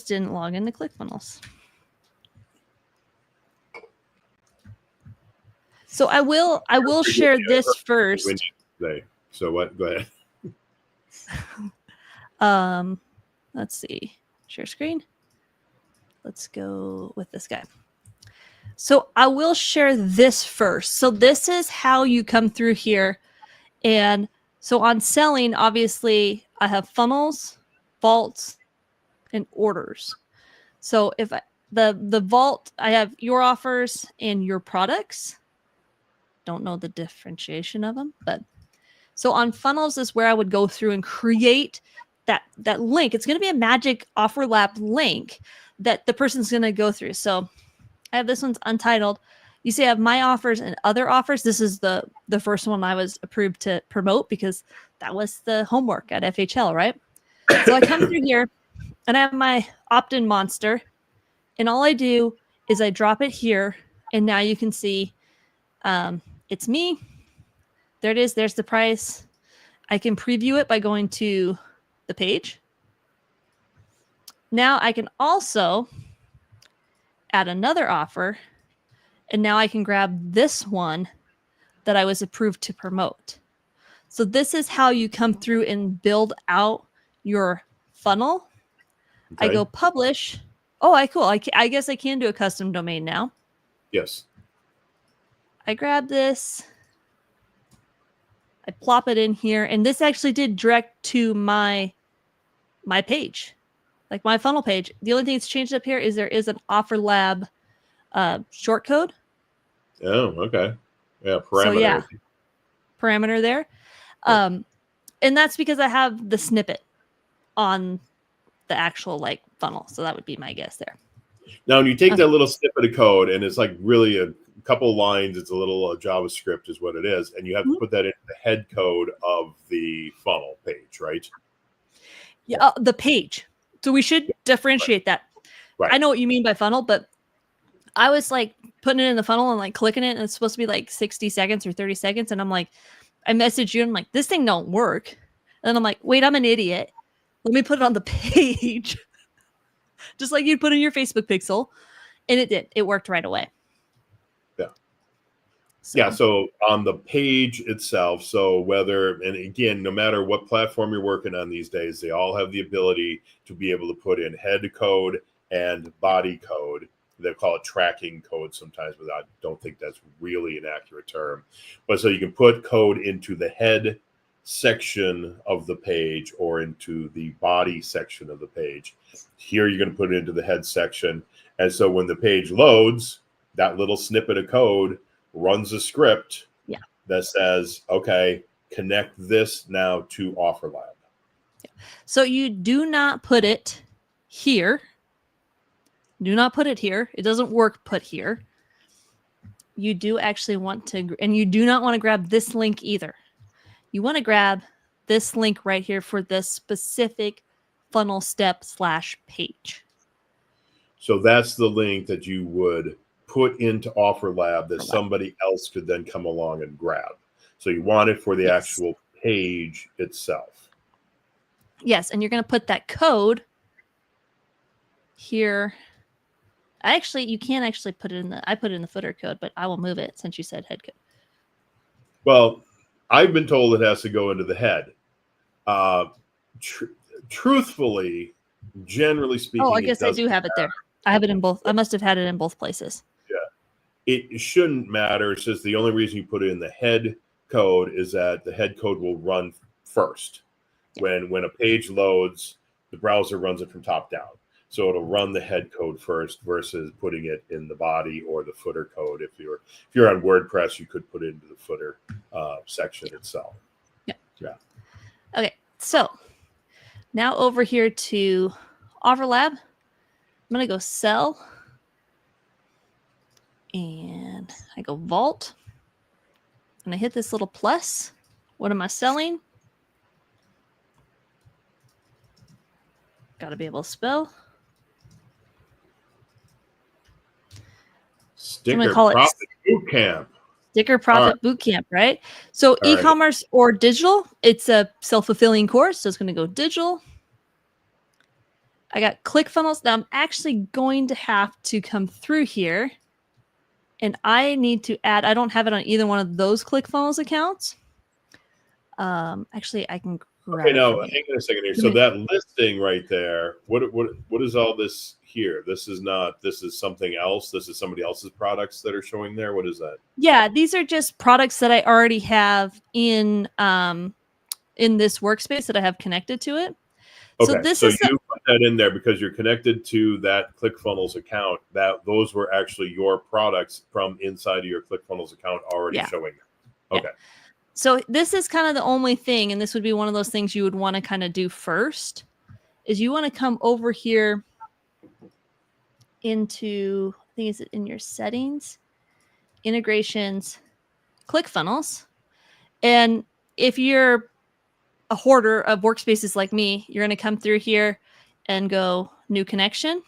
didn't log into ClickFunnels. So I will share this first. So what? Go ahead. Let's see. Share screen. Let's go with this guy. So I will share this first. So this is how you come through here. And so on selling, obviously I have funnels, vaults, and orders. So if the vault, I have your offers and your products. Don't know the differentiation of them, but so on funnels is where I would go through and create that link. It's going to be a magic OfferLab link that the person's going to go through. So I have this one's untitled. You see I have my offers and other offers. This is the first one I was approved to promote because that was the homework at FHL, right? So I come through here and I have my opt-in monster, and all I do is I drop it here, and now you can see it's me. There it is. There's the price. I can preview it by going to the page. Now I can also add another offer, and now I can grab this one that I was approved to promote. So this is how you come through and build out your funnel. Okay. I go publish. Oh, cool. I guess I can do a custom domain now. Yes. I grab this. I plop it in here, and this actually did direct to my page, like my funnel page. The only thing that's changed up here is there is an OfferLab short code. Oh, okay. Yeah, parameter. So yeah, parameter there. And that's because I have the snippet on the actual like funnel. So that would be my guess there. Now, when you take that little snippet of code, and it's like really a couple lines, it's a little JavaScript is what it is, and you have to put that into the head code of the funnel page, right? Yeah, the page. So we should differentiate that. Right. I know what you mean by funnel, but I was like putting it in the funnel and like clicking it, and it's supposed to be like 60 seconds or 30 seconds. And I'm like, I messaged you and I'm like, this thing don't work. And then I'm like, wait, I'm an idiot. Let me put it on the page. Just like you'd put in your Facebook pixel. And it did. It worked right away. Yeah. So. Yeah. So on the page itself, so whether, and again, no matter what platform you're working on these days, they all have the ability to be able to put in head code and body code. They call it tracking code sometimes, but I don't think that's really an accurate term. But so you can put code into the head section of the page or into the body section of the page. Here you're going to put it into the head section. And so when the page loads, that little snippet of code runs a script that says, okay, connect this now to OfferLab. So you do not put it here. Do not put it here. It doesn't work put here. You do actually want to, and you do not want to grab this link either. You want to grab this link right here for this specific funnel step /page. So that's the link that you would put into Offer Lab that somebody else could then come along and grab. So you want it for the actual page itself. Yes, and you're going to put that code here. Actually, you can't actually put it in the, I put it in the footer code, but I will move it since you said head code. Well, I've been told it has to go into the head. Truthfully, generally speaking, oh, I guess I do have it there. I have it in both. I must have had it in both places. Yeah, it shouldn't matter. It's just the only reason you put it in the head code is that the head code will run first. When a page loads, the browser runs it from top down. So it'll run the head code first versus putting it in the body or the footer code. If you're on WordPress, you could put it into the footer section itself. Yeah. Okay. So now over here to Offer Lab, I'm going to go sell. And I go vault. And I hit this little plus. What am I selling? Got to be able to spell. Sticker Profit Bootcamp. Sticker Profit Bootcamp, right? So e-commerce or digital, it's a self-fulfilling course. So it's going to go digital. I got ClickFunnels. Now I'm actually going to have to come through here. And I need to add, I don't have it on either one of those ClickFunnels accounts. Actually, I can grab Okay, now hang on a second here. So that listing right there, what is all this here? This is something else. This is somebody else's products that are showing there. What is that? Yeah, these are just products that I already have in this workspace that I have connected to it. Okay, so you put that in there because you're connected to that ClickFunnels account. Those were actually your products from inside of your ClickFunnels account already showing. Okay. Yeah. So this is kind of the only thing, and this would be one of those things you would want to kind of do first, is you want to come over here into, I think it's in your settings, integrations, ClickFunnels. And if you're a hoarder of workspaces like me, you're going to come through here and go new connection.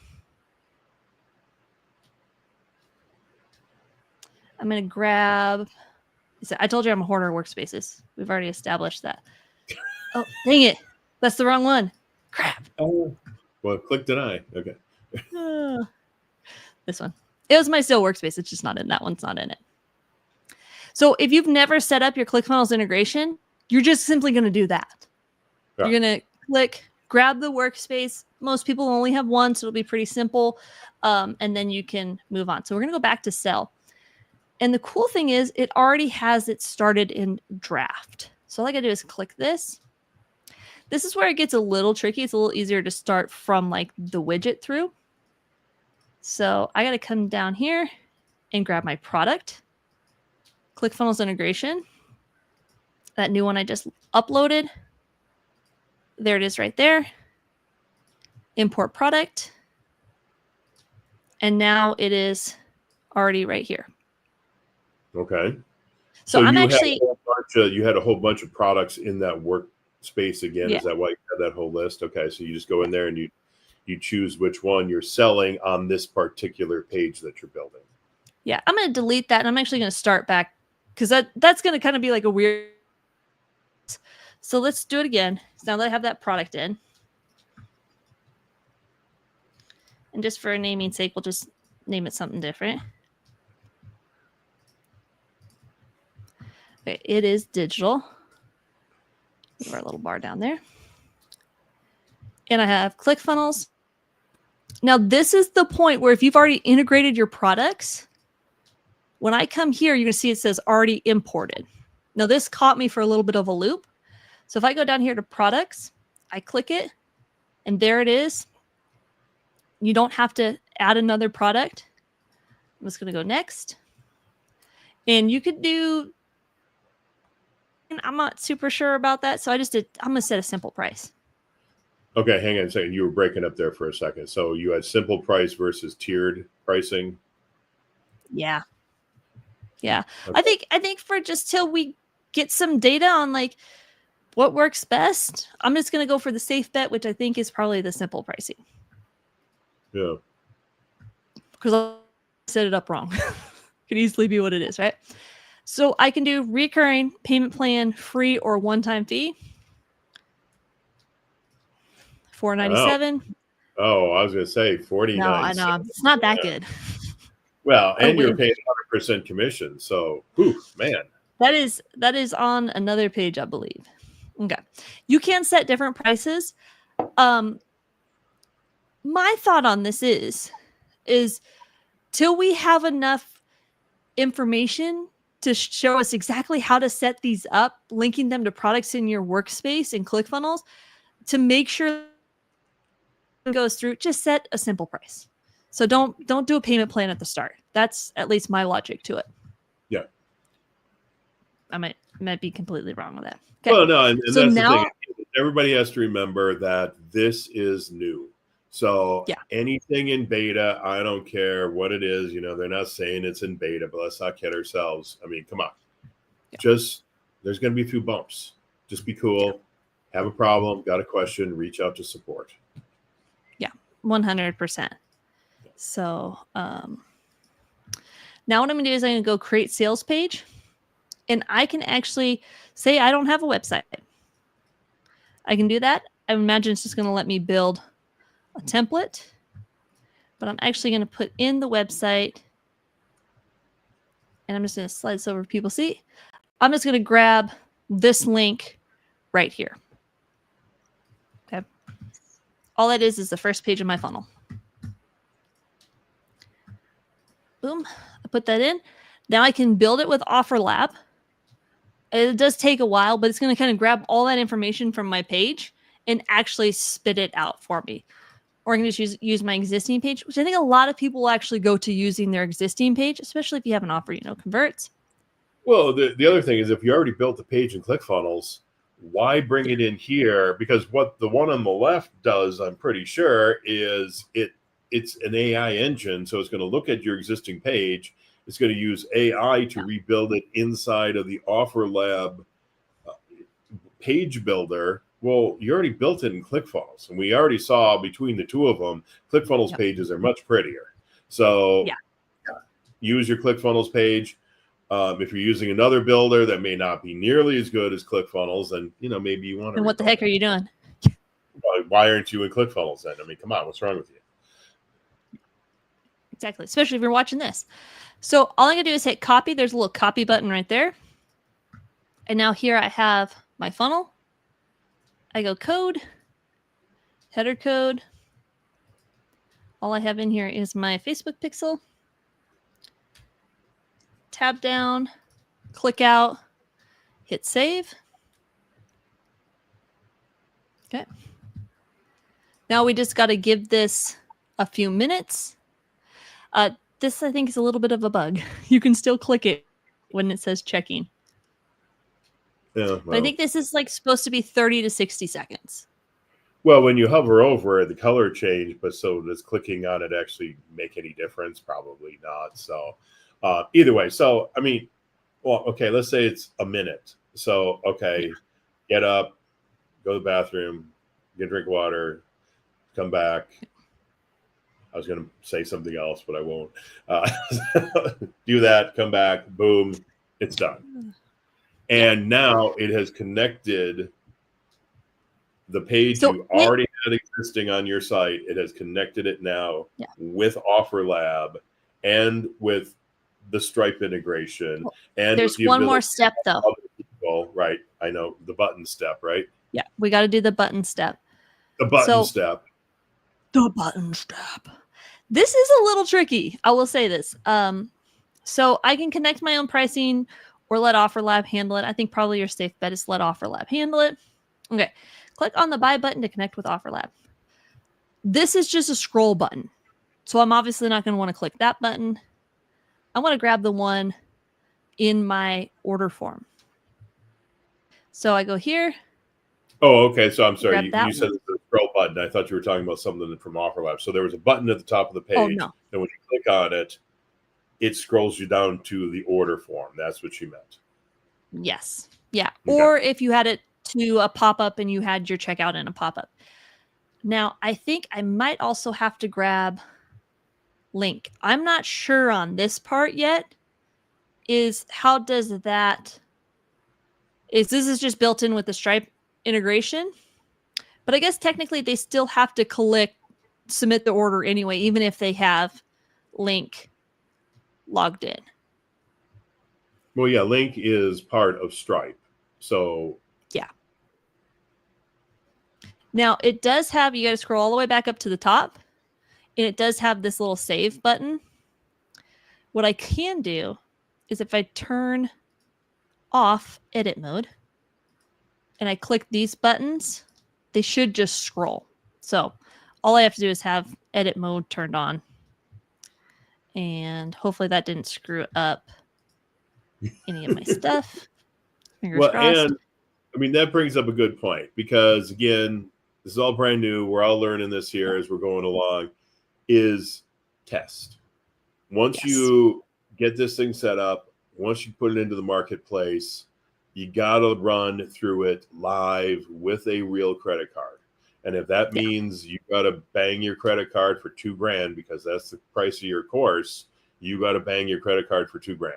I'm going to grab, I told you I'm a hoarder of workspaces. We've already established that. Oh, dang it. That's the wrong one. Crap. Oh, well, click deny. Okay. This one. It was my still workspace. It's just not in that one's not in it. So if you've never set up your ClickFunnels integration, you're just simply going to do that. Yeah. You're going to click, grab the workspace. Most people only have one, so it'll be pretty simple. And then you can move on. So we're going to go back to sell. And the cool thing is it already has it started in draft. So all I got to do is click this. This is where it gets a little tricky. It's a little easier to start from like the widget through. So I got to come down here and grab my product. ClickFunnels integration. That new one I just uploaded. There it is right there. Import product. And now it is already right here. Okay. So I'm actually you had a whole bunch of products in that workspace again. Yeah. Is that why you had that whole list? Okay. So you just go in there and you choose which one you're selling on this particular page that you're building. Yeah. I'm going to delete that. And I'm actually going to start back because that's going to kind of be like a weird. So let's do it again. So now that I have that product in. And just for naming sake, we'll just name it something different. Okay, it is digital. Move our little bar down there. And I have ClickFunnels. Now, this is the point where if you've already integrated your products, when I come here, you're going to see it says already imported. Now, this caught me for a little bit of a loop. So if I go down here to products, I click it, and there it is. You don't have to add another product. I'm just going to go next. And you could do, I'm not super sure about that. So I'm going to set a simple price. Okay, hang on a second. You were breaking up there for a second. So you had simple price versus tiered pricing. Yeah. Yeah. Okay. I think for just till we get some data on like what works best, I'm just going to go for the safe bet, which I think is probably the simple pricing. Yeah. Because set it up wrong. Could easily be what it is, right? So I can do recurring, payment plan, free, or one-time fee. $4.97. Oh, I was going to say 49. No, I know. It's not that good. Well, and you're paying 100% commission. So, whew, man. That is on another page, I believe. Okay. You can set different prices. My thought on this is till we have enough information to show us exactly how to set these up, linking them to products in your workspace and ClickFunnels to make sure it goes through, just set a simple price. So don't do a payment plan at the start. That's at least my logic to it. Yeah. I might be completely wrong with that. Okay. Well, no, and so that's now, the thing. Everybody has to remember that this is new. So anything in beta, I don't care what it is. They're not saying it's in beta, but let's not kid ourselves. I mean, come on. Just there's going to be a few bumps. Just be cool. Have a problem, got a question, reach out to support. Yeah, 100%. So now what I'm going to do is I'm going to go create sales page. And I can actually say I don't have a website. I can do that. I imagine it's just going to let me build a template. But I'm actually going to put in the website. And I'm just going to slide this over for people to see. I'm just going to grab this link right here. Okay. All that is the first page of my funnel. Boom. I put that in. Now I can build it with OfferLab. It does take a while, but it's going to kind of grab all that information from my page and actually spit it out for me. Or I can just use my existing page, which I think a lot of people will actually go to using their existing page, especially if you have an offer, converts. Well, the other thing is if you already built the page in ClickFunnels, why bring it in here? Because what the one on the left does, I'm pretty sure, is it's an AI engine. So it's going to look at your existing page. It's going to use AI to rebuild it inside of the OfferLab page builder. Well, you already built it in ClickFunnels, and we already saw between the two of them, ClickFunnels pages are much prettier. So use your ClickFunnels page. If you're using another builder that may not be nearly as good as ClickFunnels, then maybe you want to. And what the heck are you doing? Why aren't you in ClickFunnels then? I mean, come on, what's wrong with you? Exactly, especially if you're watching this. So all I'm going to do is hit copy. There's a little copy button right there. And now here I have my funnel. I go code, header code. All I have in here is my Facebook pixel. Tab down, click out, hit save. Okay. Now we just got to give this a few minutes. This, I think, is a little bit of a bug. You can still click it when it says checking. Yeah, well, but I think this is supposed to be 30 to 60 seconds. Well, when you hover over it, the color change, but so does clicking on it actually make any difference? Probably not. So either way. So, I mean, well, okay, let's say it's a minute. So, okay, get up, go to the bathroom, get a drink of water, come back. I was going to say something else, but I won't. Do that, come back, boom, it's done. And now it has connected the page you already had existing on your site. It has connected it now with OfferLab and with the Stripe integration. And there's one more step, though. People, right? I know, the button step, right? Yeah, we got to do the button step. The button step. The button step. This is a little tricky. I will say this. So I can connect my own pricing or let OfferLab handle it. I think probably your safe bet is let OfferLab handle it. Okay. Click on the buy button to connect with OfferLab. This is just a scroll button. So I'm obviously not going to want to click that button. I want to grab the one in my order form. So I go here. Oh, okay. So I'm sorry. You said it's a scroll button. I thought you were talking about something from OfferLab. So there was a button at the top of the page. Oh, no. And when you click on it, it scrolls you down to the order form. That's what she meant. Yes. Yeah. Okay. Or if you had it to a pop-up and you had your checkout in a pop-up. Now, I think I might also have to grab link. I'm not sure on this part yet. Is how does that this is just built in with the Stripe integration, but I guess technically they still have to submit the order anyway, even if they have link logged in. Well, yeah, link is part of Stripe. So yeah. Now it does have, you got to scroll all the way back up to the top, and it does have this little save button. What I can do is if I turn off edit mode and I click these buttons, they should just scroll. So all I have to do is have edit mode turned on. And hopefully that didn't screw up any of my stuff. Fingers crossed. And I mean, that brings up a good point, because again, this is all brand new. We're all learning this here as we're going along, is test. Once you get this thing set up, once you put it into the marketplace, you got to run through it live with a real credit card. And if that means you got to bang your credit card for $2,000 because that's the price of your course, you got to bang your credit card for $2,000,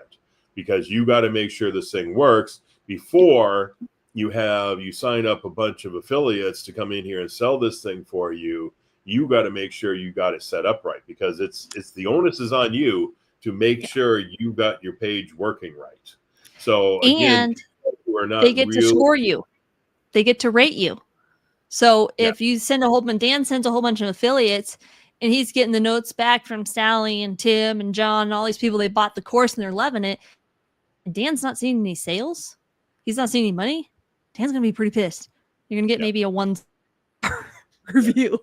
because you got to make sure this thing works before you sign up a bunch of affiliates to come in here and sell this thing for you. You got to make sure you got it set up right, because it's the onus is on you to make sure you got your page working right. So again, they get to score you. They get to rate you. So if you send Dan sends a whole bunch of affiliates, and he's getting the notes back from Sally and Tim and John and all these people, they bought the course and they're loving it, and Dan's not seeing any sales, he's not seeing any money, Dan's going to be pretty pissed. You're going to get maybe a 1 review.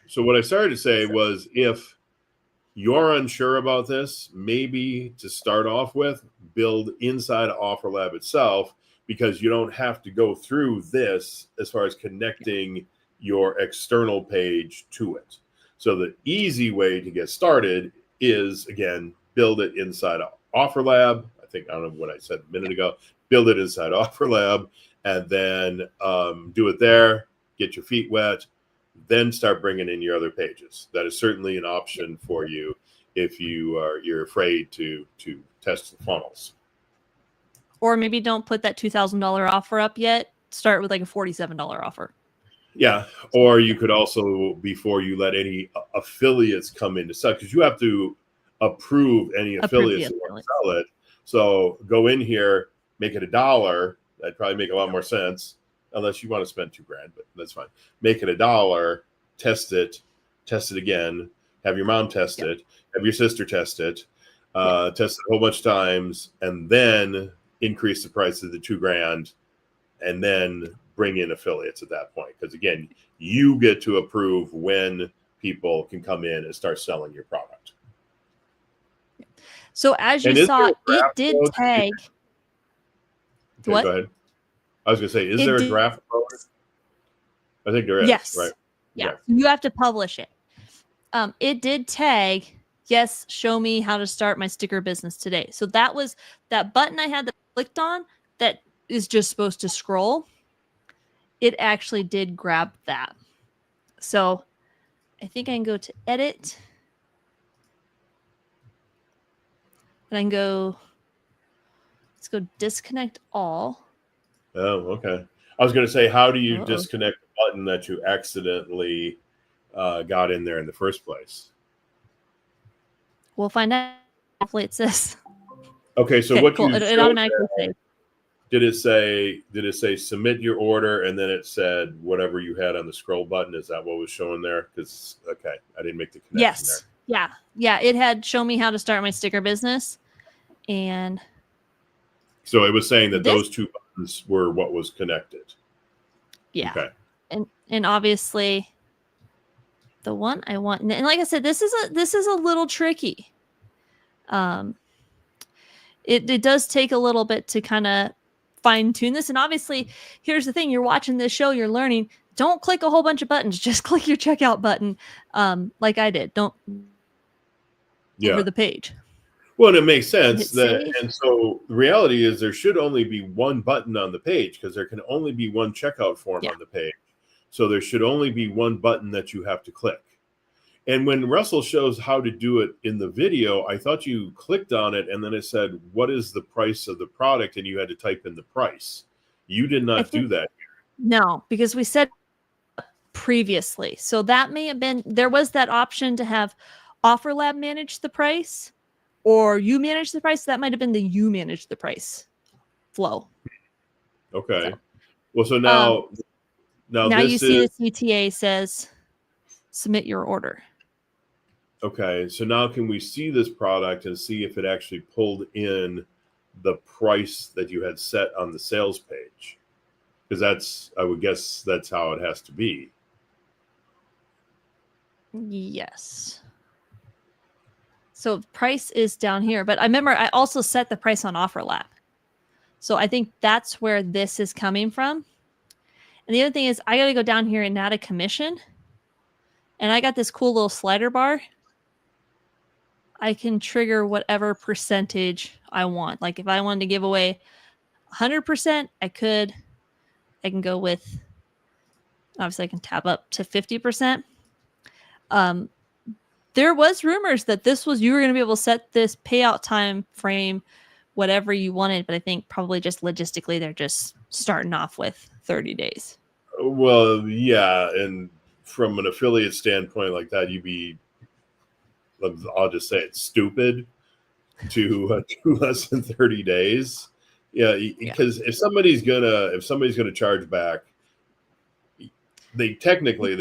So what I started to say was, if you're unsure about this, maybe to start off with, build inside OfferLab itself, because you don't have to go through this as far as connecting your external page to it. So the easy way to get started is, again, build it inside OfferLab. I don't know what I said a minute ago. Build it inside OfferLab, and then do it there, get your feet wet, then start bringing in your other pages. That is certainly an option for you if you're afraid to test the funnels. Or maybe don't put that $2,000 offer up yet. Start with like a $47 offer. Yeah. Or you could also, before you let any affiliates come in to sell, because you have to approve any affiliates who want to sell it. So go in here, make it $1. That'd probably make a lot more sense, unless you want to spend $2,000, but that's fine. Make it $1, test it again, have your mom test it, have your sister test it, test it a whole bunch of times, and then increase the price of the $2,000, and then bring in affiliates at that point. Because again, you get to approve when people can come in and start selling your product. So as you saw, it did tag. Okay, what? Go ahead. I was going to say, is there a draft mode? I think there is. Yes. Right. Yeah. You have to publish it. It did tag, yes, show me how to start my sticker business today. So that was that button I had that clicked on that is just supposed to scroll. It actually did grab that. So I think I can go to edit. And I can go, let's go disconnect all. Oh, okay. I was going to say, how do you disconnect the button that you accidentally got in there in the first place? We'll find out. Hopefully it's this. Okay, so what cool. you it automatically saves. Did it say submit your order, and then it said whatever you had on the scroll button? Is that what was showing there? Because I didn't make the connection there. Yeah. It had show me how to start my sticker business, and so it was saying that those two buttons were what was connected. Yeah. Okay. And obviously, the one I want, and like I said, this is a little tricky. It does take a little bit to kind of fine tune this. And obviously, here's the thing: you're watching this show, you're learning. Don't click a whole bunch of buttons. Just click your checkout button, like I did. Don't over the page. Well, and it makes sense and so the reality is there should only be one button on the page, because there can only be one checkout form on the page. So there should only be one button that you have to click. And when Russell shows how to do it in the video, I thought you clicked on it and then it said, what is the price of the product? And you had to type in the price. You did not do that. No, because we said previously. So that may have been, there was that option to have OfferLab manage the price or you manage the price. That might have been the you manage the price flow. Okay. So, well, so now you see the CTA says submit your order. Okay. So now can we see this product and see if it actually pulled in the price that you had set on the sales page? Because I would guess that's how it has to be. Yes. So price is down here, but I remember I also set the price on OfferLab. So I think that's where this is coming from. And the other thing is I got to go down here and add a commission. And I got this cool little slider bar. I can trigger whatever percentage I want. Like if I wanted to give away 100%, I can go with, obviously I can tab up to 50%. There was rumors that you were going to be able to set this payout time frame, whatever you wanted, but I think probably just logistically, they're just starting off with 30 days. Well, yeah. And from an affiliate standpoint like that, I'll just say it's stupid to do less than 30 days. Yeah. Because if somebody's gonna charge back, they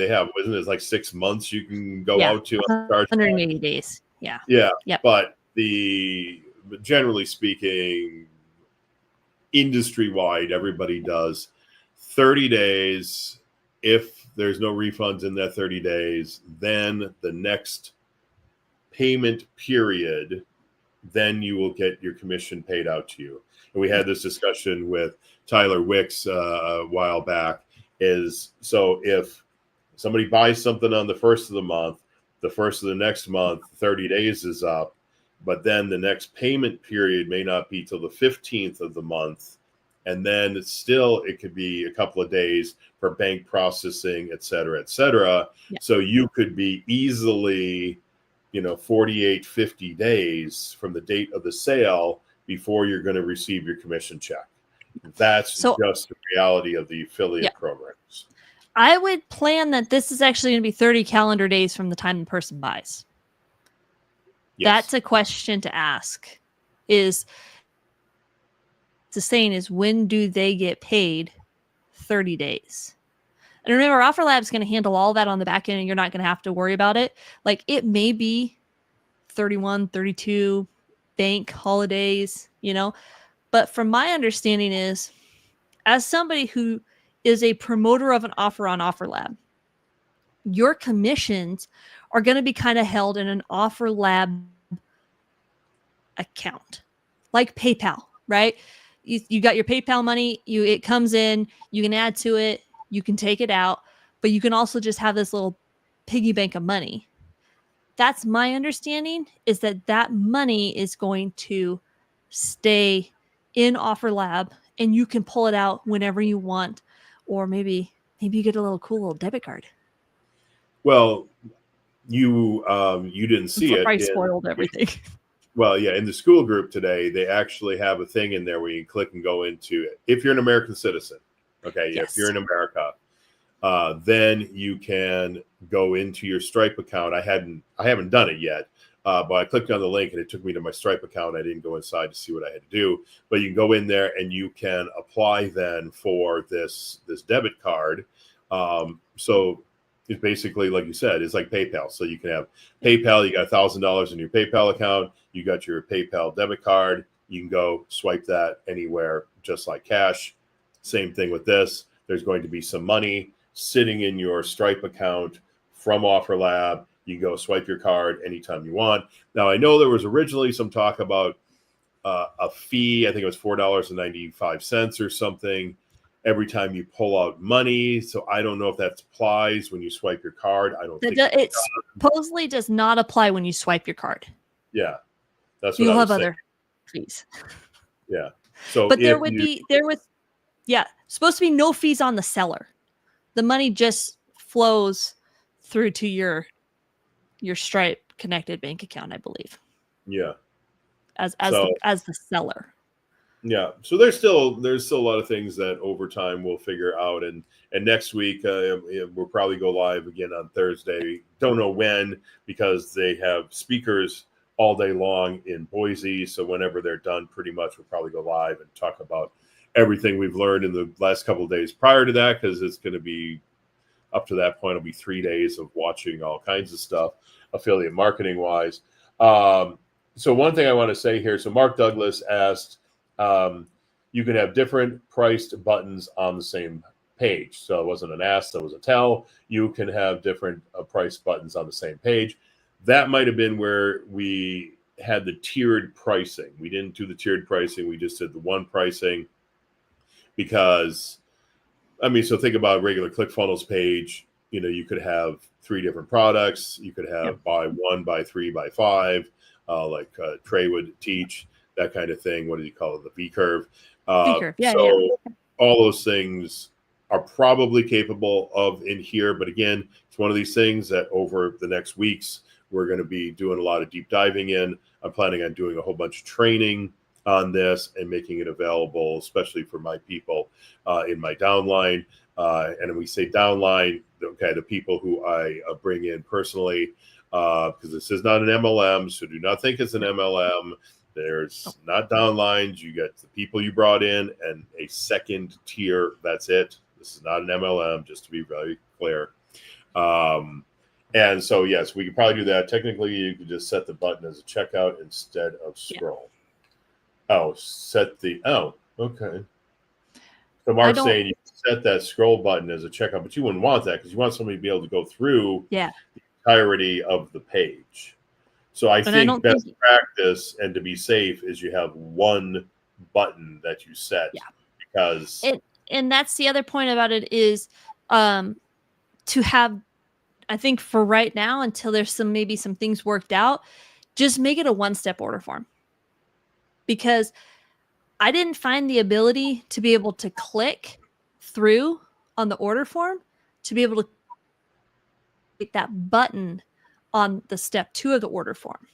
have, isn't it like 6 months you can go out to 180 days. Yeah. Yeah. Yep. But generally speaking, industry wide, everybody does 30 days. If there's no refunds in that 30 days, then the next payment period, then you will get your commission paid out to you. And we had this discussion with Tyler Wicks a while back. So if somebody buys something on the first of the month, the first of the next month, 30 days is up, but then the next payment period may not be till the 15th of the month. And then it could be a couple of days for bank processing, et cetera, et cetera. Yeah. So you could be easily, 48, 50 days from the date of the sale before you're going to receive your commission check. That's just the reality of the affiliate programs. I would plan that this is actually going to be 30 calendar days from the time the person buys. Yes. That's a question to ask. Is when do they get paid? 30 days. And remember, OfferLab is going to handle all that on the back end, and you're not going to have to worry about it. Like it may be 31, 32 bank holidays, But from my understanding is, as somebody who is a promoter of an offer on OfferLab, your commissions are going to be kind of held in an OfferLab account, like PayPal, right? You got your PayPal money, it comes in, you can add to it, you can take it out, but you can also just have this little piggy bank of money. That's my understanding, is that money is going to stay in OfferLab and you can pull it out whenever you want, or maybe you get a cool little debit card. Well, you didn't see it. I spoiled everything. Well, yeah, in the school group today, they actually have a thing in there where you can click and go into it. If you're an American citizen, okay, yes. If you're in America, then you can go into your Stripe account. I haven't done it yet, but I clicked on the link and it took me to my Stripe account. I didn't go inside to see what I had to do, but you can go in there and you can apply then for this debit card. So it's basically, like you said, it's like PayPal. So you can have PayPal, you got $1,000 in your PayPal account, you got your PayPal debit card, you can go swipe that anywhere, just like cash. Same thing with this. There's going to be some money sitting in your Stripe account from OfferLab. You go swipe your card anytime you want. Now, I know there was originally some talk about a fee. I think it was $4.95 or something every time you pull out money. So I don't know if that applies when you swipe your card. I don't think it supposedly does not apply when you swipe your card. Yeah, that's what you'll have other fees. Yeah. So, but there was supposed to be no fees on the seller. The money just flows through to your your Stripe connected bank account, I believe. Yeah. As the seller. Yeah. So there's still a lot of things that over time we'll figure out, and next week we'll probably go live again on Thursday. Don't know when, because they have speakers all day long in Boise. So whenever they're done, pretty much we'll probably go live and talk about everything we've learned in the last couple of days prior to that, because it's going to be up to that point. It'll be 3 days of watching all kinds of stuff, affiliate marketing wise. So one thing I want to say here. So Mark Douglas asked, you can have different priced buttons on the same page. So it wasn't an ask, that was a tell. You can have different priced buttons on the same page. That might have been where we had the tiered pricing. We didn't do the tiered pricing. We just did the one pricing because, I mean, so think about a regular ClickFunnels page. You know, you could have 3 different products. You could have buy 1, buy 3, buy 5, like Trey would teach, that kind of thing. What do you call it? The V curve. V-curve. Yeah, all those things are probably capable of in here. But again, it's one of these things that over the next weeks, we're going to be doing a lot of deep diving in. I'm planning on doing a whole bunch of training on this and making it available, especially for my people in my downline. And when we say downline, okay, the people who I bring in personally, because this is not an MLM, so do not think it's an MLM. There's not downlines. You get the people you brought in and a second tier. That's it. This is not an MLM, just to be very clear. And so, yes, we could probably do that. Technically, you could just set the button as a checkout instead of scroll. Oh, okay. So Mark's saying you set that scroll button as a checkout, but you wouldn't want that because you want somebody to be able to go through the entirety of the page. So I think best practice and to be safe is you have one button that you set because and that's the other point about it is to have, I think for right now, until there's maybe some things worked out, just make it a one-step order form. Because I didn't find the ability to be able to click through on the order form to be able to click that button on the step 2 of the order form.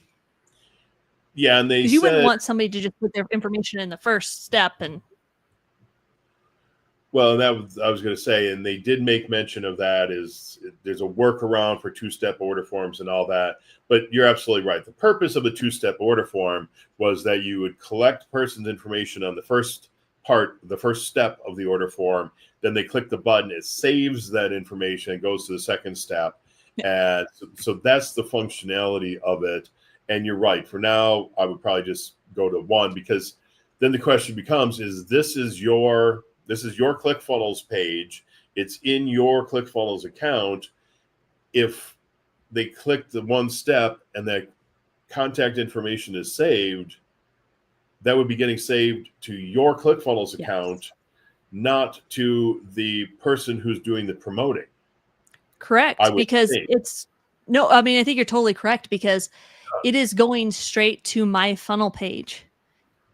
Yeah, and you wouldn't want somebody to just put their information in the first step and. Well, I was going to say, and they did make mention of that, is there's a workaround for 2-step order forms and all that. But you're absolutely right. The purpose of the 2-step order form was that you would collect person's information on the first part, the first step of the order form. Then they click the button. It saves that information and goes to the second step. And so that's the functionality of it. And you're right. For now, I would probably just go to 1, because then the question becomes, this is your ClickFunnels page. It's in your ClickFunnels account. If they click the 1 step and that contact information is saved, that would be getting saved to your ClickFunnels account, not to the person who's doing the promoting. Correct. Because I think you're totally correct, because it is going straight to my funnel page.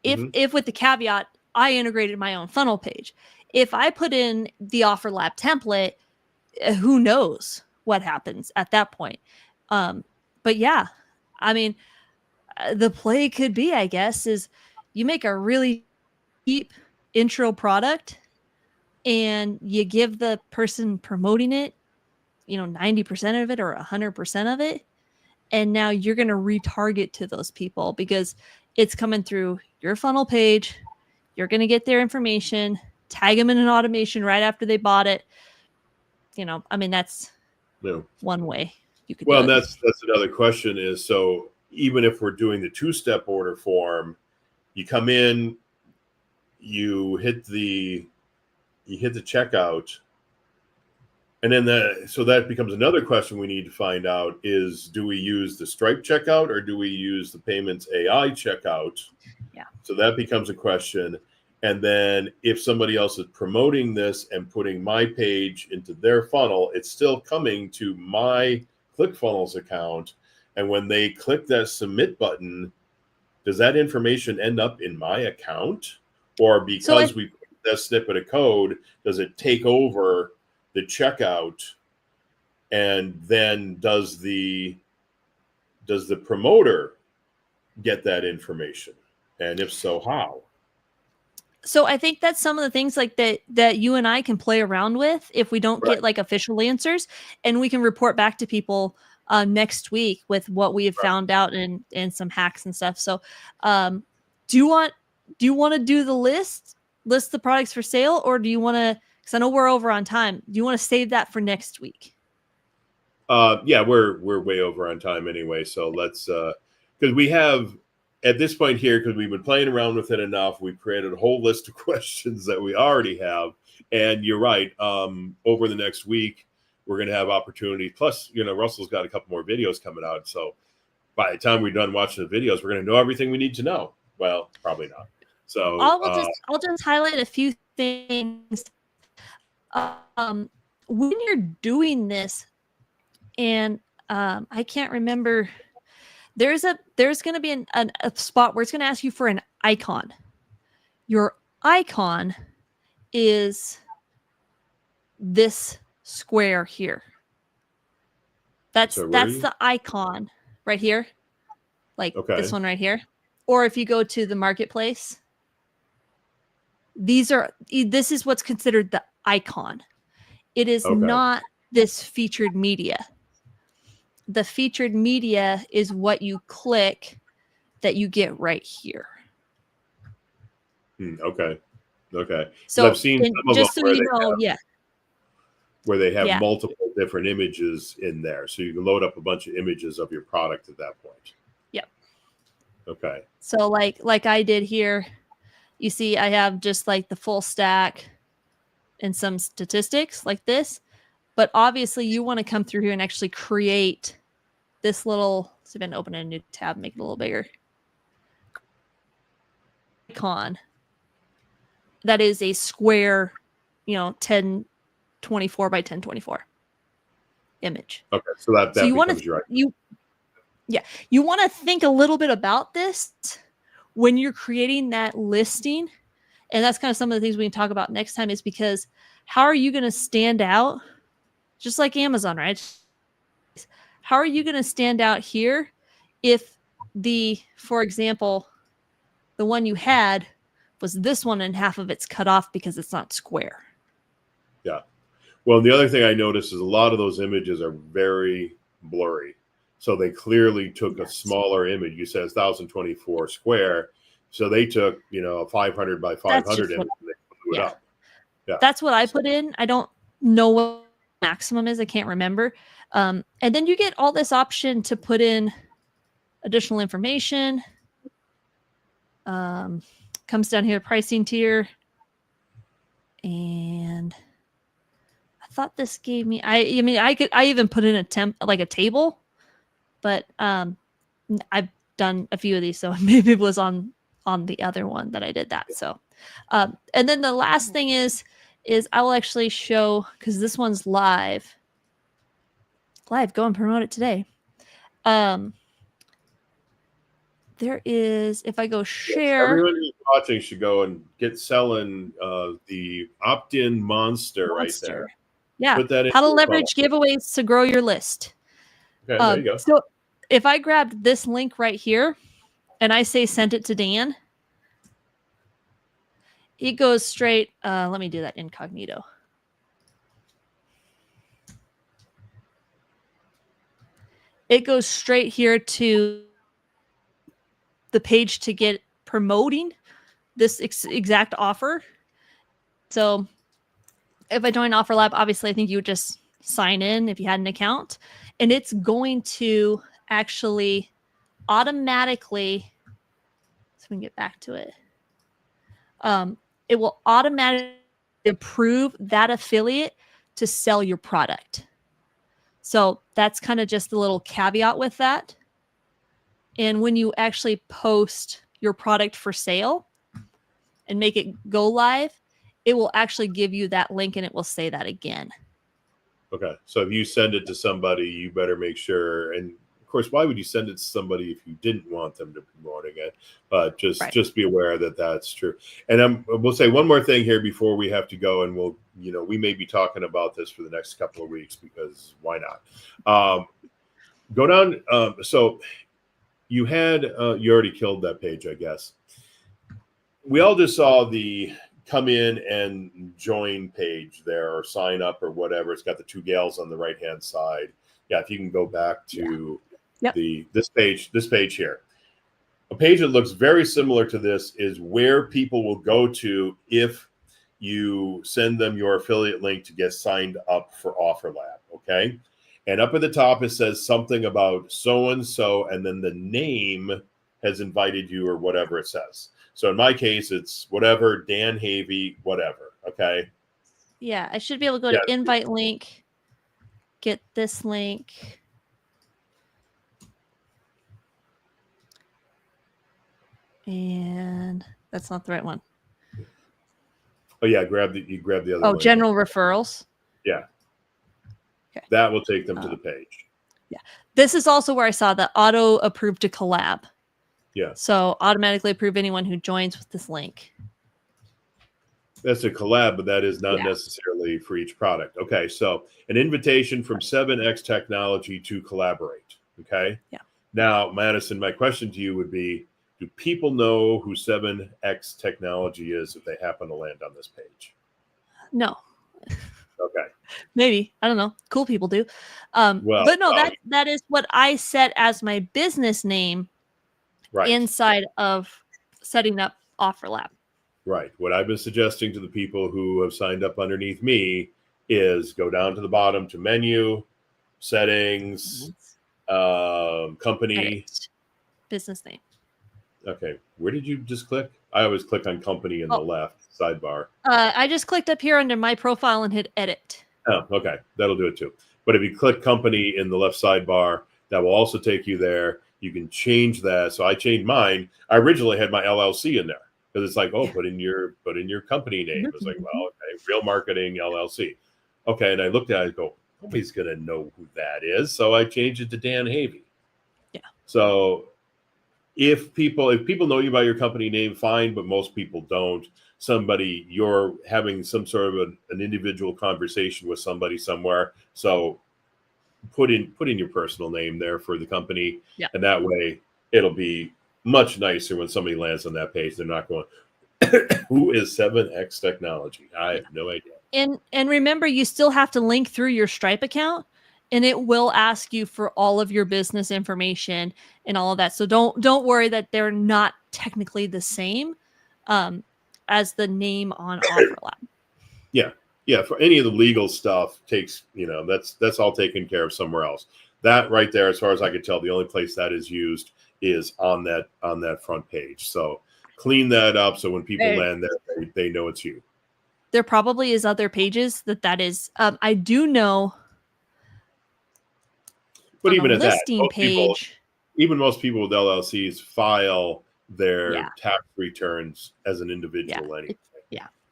If with the caveat, I integrated my own funnel page. If I put in the Offer Lab template, who knows what happens at that point. But yeah, I mean, the play could be, I guess, is you make a really cheap intro product and you give the person promoting it, 90% of it or 100% of it. And now you're going to retarget to those people because it's coming through your funnel page. You're going to get their information, tag them in an automation right after they bought it. That's one way you could do it. That's another question is, so even if we're doing the 2-step order form, you come in, you hit the checkout, and then that becomes another question we need to find out is, do we use the Stripe checkout or do we use the Payments AI checkout? Yeah. So that becomes a question. And then if somebody else is promoting this and putting my page into their funnel, it's still coming to my ClickFunnels account. And when they click that submit button, does that information end up in my account? Or because we put that snippet of code, does it take over the checkout and then does the does the promoter get that information? And if so, how? So I think that's some of the things like that you and I can play around with if we don't get like official answers, and we can report back to people next week with what we have found out and some hacks and stuff. So do you want to do the list the products for sale, or do you want to, because I know we're over on time, do you want to save that for next week? Yeah, we're way over on time anyway, so let's because we have at this point here, because we've been playing around with it enough, we've created a whole list of questions that we already have. And you're right. Over the next week, we're going to have opportunity. Plus, Russell's got a couple more videos coming out. So by the time we're done watching the videos, we're going to know everything we need to know. Well, probably not. So I'll just highlight a few things. When you're doing this, and I can't remember. There's going to be a spot where it's going to ask you for an icon. Your icon is this square here. That's the icon right here. Like this one right here. Or if you go to the marketplace, this is what's considered the icon. It is not this featured media. The featured media is what you click that you get right here. Okay. So I've seen some of just them so where they have multiple different images in there. So you can load up a bunch of images of your product at that point. Yep. Okay. So like I did here, you see I have just like the full stack and some statistics like this. But obviously you want to come through here and actually create this little, see if I can open a new tab, make it a little bigger. Icon. That is a square, 1024 by 1024 image. Okay. So that you want to, you want to think a little bit about this when you're creating that listing. And that's kind of some of the things we can talk about next time, is because how are you going to stand out? Just like Amazon, right? How are you going to stand out here if for example, the one you had was this one and half of it's cut off because it's not square? Yeah. Well, the other thing I noticed is a lot of those images are very blurry. So they clearly took a smaller image. You said 1024 square. So they took, a 500 by 500 image and they blew it up. Yeah. That's what I put in. I don't know what maximum is. I can't remember. And then you get all this option to put in additional information. Comes down here, pricing tier. And I thought this gave me, I even put in a table, but I've done a few of these, so maybe it was on the other one that I did that. So, and then the last thing is I will actually show, because this one's live. Go and promote it today. There is, if I go share. Everyone who's watching should go and get selling the opt-in monster right there. Yeah. Put that in. How to leverage giveaways to grow your list. Okay, there you go. So if I grabbed this link right here and I say send it to Dan, it goes straight. Let me do that incognito. It goes straight here to the page to get promoting this exact offer. So if I join Offer Lab, obviously I think you would just sign in if you had an account, and it's going to actually automatically, so we can get back to it. It will automatically approve that affiliate to sell your product. So that's kind of just a little caveat with that. And when you actually post your product for sale and make it go live, it will actually give you that link and it will say that again. Okay. So if you send it to somebody, you better make sure. And of course, why would you send it to somebody if you didn't want them to promoting it? But just be aware that that's true. And we'll say one more thing here before we have to go, and we may be talking about this for the next couple of weeks, because why not? Go down. So you had you already killed that page, I guess. We all just saw the come in and join page there, or sign up or whatever. It's got the two gals on the right hand side. Yeah, if you can go back to this page here. A page that looks very similar to this is where people will go to if you send them your affiliate link to get signed up for OfferLab. Okay. And up at the top, it says something about so-and-so, and then the name has invited you or whatever it says. So in my case, it's whatever, Dan Havey, whatever. Okay. Yeah, I should be able to go to invite link, get this link. And that's not the right one. Oh yeah, you grab the other one. Oh, general referrals. Yeah. Okay. That will take them to the page. Yeah. This is also where I saw that auto approve to collab. Yeah. So automatically approve anyone who joins with this link. That's a collab, but that is not necessarily for each product. Okay. So an invitation from 7X Technology to collaborate. Okay. Yeah. Now, Madison, my question to you would be, do people know who 7X Technology is if they happen to land on this page? No. Okay. Maybe. I don't know. Cool people do. But no, that is what I set as my business name inside of setting up OfferLab. Right. What I've been suggesting to the people who have signed up underneath me is go down to the bottom to menu, settings, company. Business name. Okay. Where did you just click? I always click on company in the left sidebar. I just clicked up here under my profile and hit edit. Oh, okay. That'll do it too. But if you click company in the left sidebar, that will also take you there. You can change that. So I changed mine. I originally had my LLC in there because it's like, oh, put in your company name. It's like, well, okay, Real Marketing LLC. Okay. And I looked at it and go, nobody's going to know who that is. So I changed it to Dan Havey. Yeah. So if people know you by your company name, fine, but most people don't. You're having some sort of an individual conversation with somebody somewhere. So put in your personal name there for the company. Yeah. And that way it'll be much nicer when somebody lands on that page. They're not going, who is 7X Technology? I have no idea. And remember, you still have to link through your Stripe account, and it will ask you for all of your business information and all of that. So don't worry that they're not technically the same as the name on OfferLab. Yeah. Yeah. For any of the legal stuff takes, that's all taken care of somewhere else. That right there, as far as I can tell, the only place that is used is on that front page. So clean that up so when people land there, they know it's you. There probably is other pages that is. I do know. But even at listing that, page, most people with LLCs file their tax returns as an individual anyway.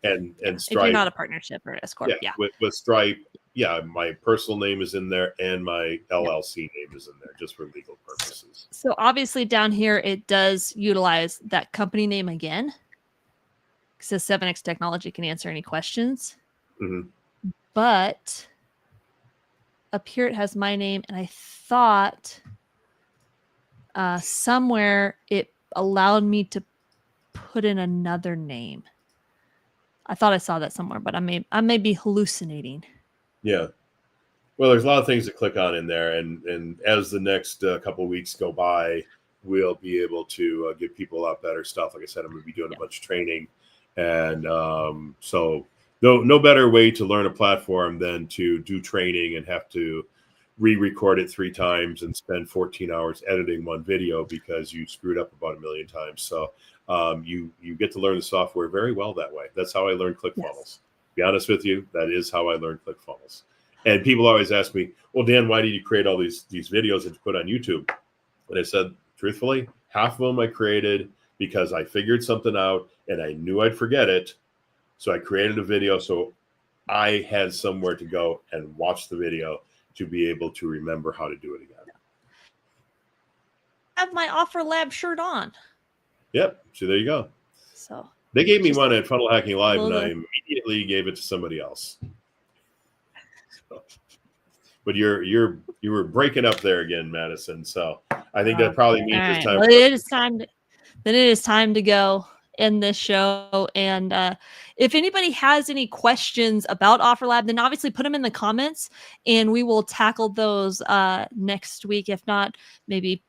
And Stripe. If you're not a partnership or S corp, with Stripe, my personal name is in there and my LLC name is in there just for legal purposes. So obviously down here it does utilize that company name again. It says 7X Technology can answer any questions. Mm-hmm. But up here it has my name, and I thought somewhere it allowed me to put in another name. I thought I saw that somewhere, but I may be hallucinating. Yeah. Well, there's a lot of things to click on in there, and as the next couple of weeks go by, we'll be able to give people a lot better stuff. Like I said, I'm going to be doing a bunch of training, and so no better way to learn a platform than to do training and have to re-record it 3 times and spend 14 hours editing one video because you screwed up about 1 million times. So you get to learn the software very well that way. That's how I learned ClickFunnels. Yes. To be honest with you, that is how I learned ClickFunnels. And people always ask me, well, Dan, why did you create all these videos that you put on YouTube? And I said, truthfully, half of them I created because I figured something out and I knew I'd forget it. So I created a video so I had somewhere to go and watch the video to be able to remember how to do it again. I have my OfferLab shirt on. Yep. So there you go. So they gave me one at Funnel Hacking Live, and I immediately gave it to somebody else. So, but you were breaking up there again, Madison. So I think that probably means it's time. Well, it is time. Then it is time to go end this show. And if anybody has any questions about OfferLab, then obviously put them in the comments, and we will tackle those next week. If not, maybe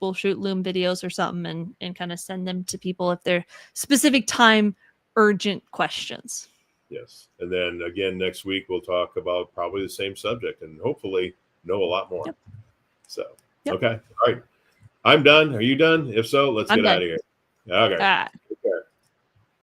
we'll shoot Loom videos or something and kind of send them to people if they're specific time urgent questions. Yes. And then again, next week, we'll talk about probably the same subject and hopefully know a lot more. Yep. So, okay. All right. I'm done. Are you done? If so, let's get out of here. Okay.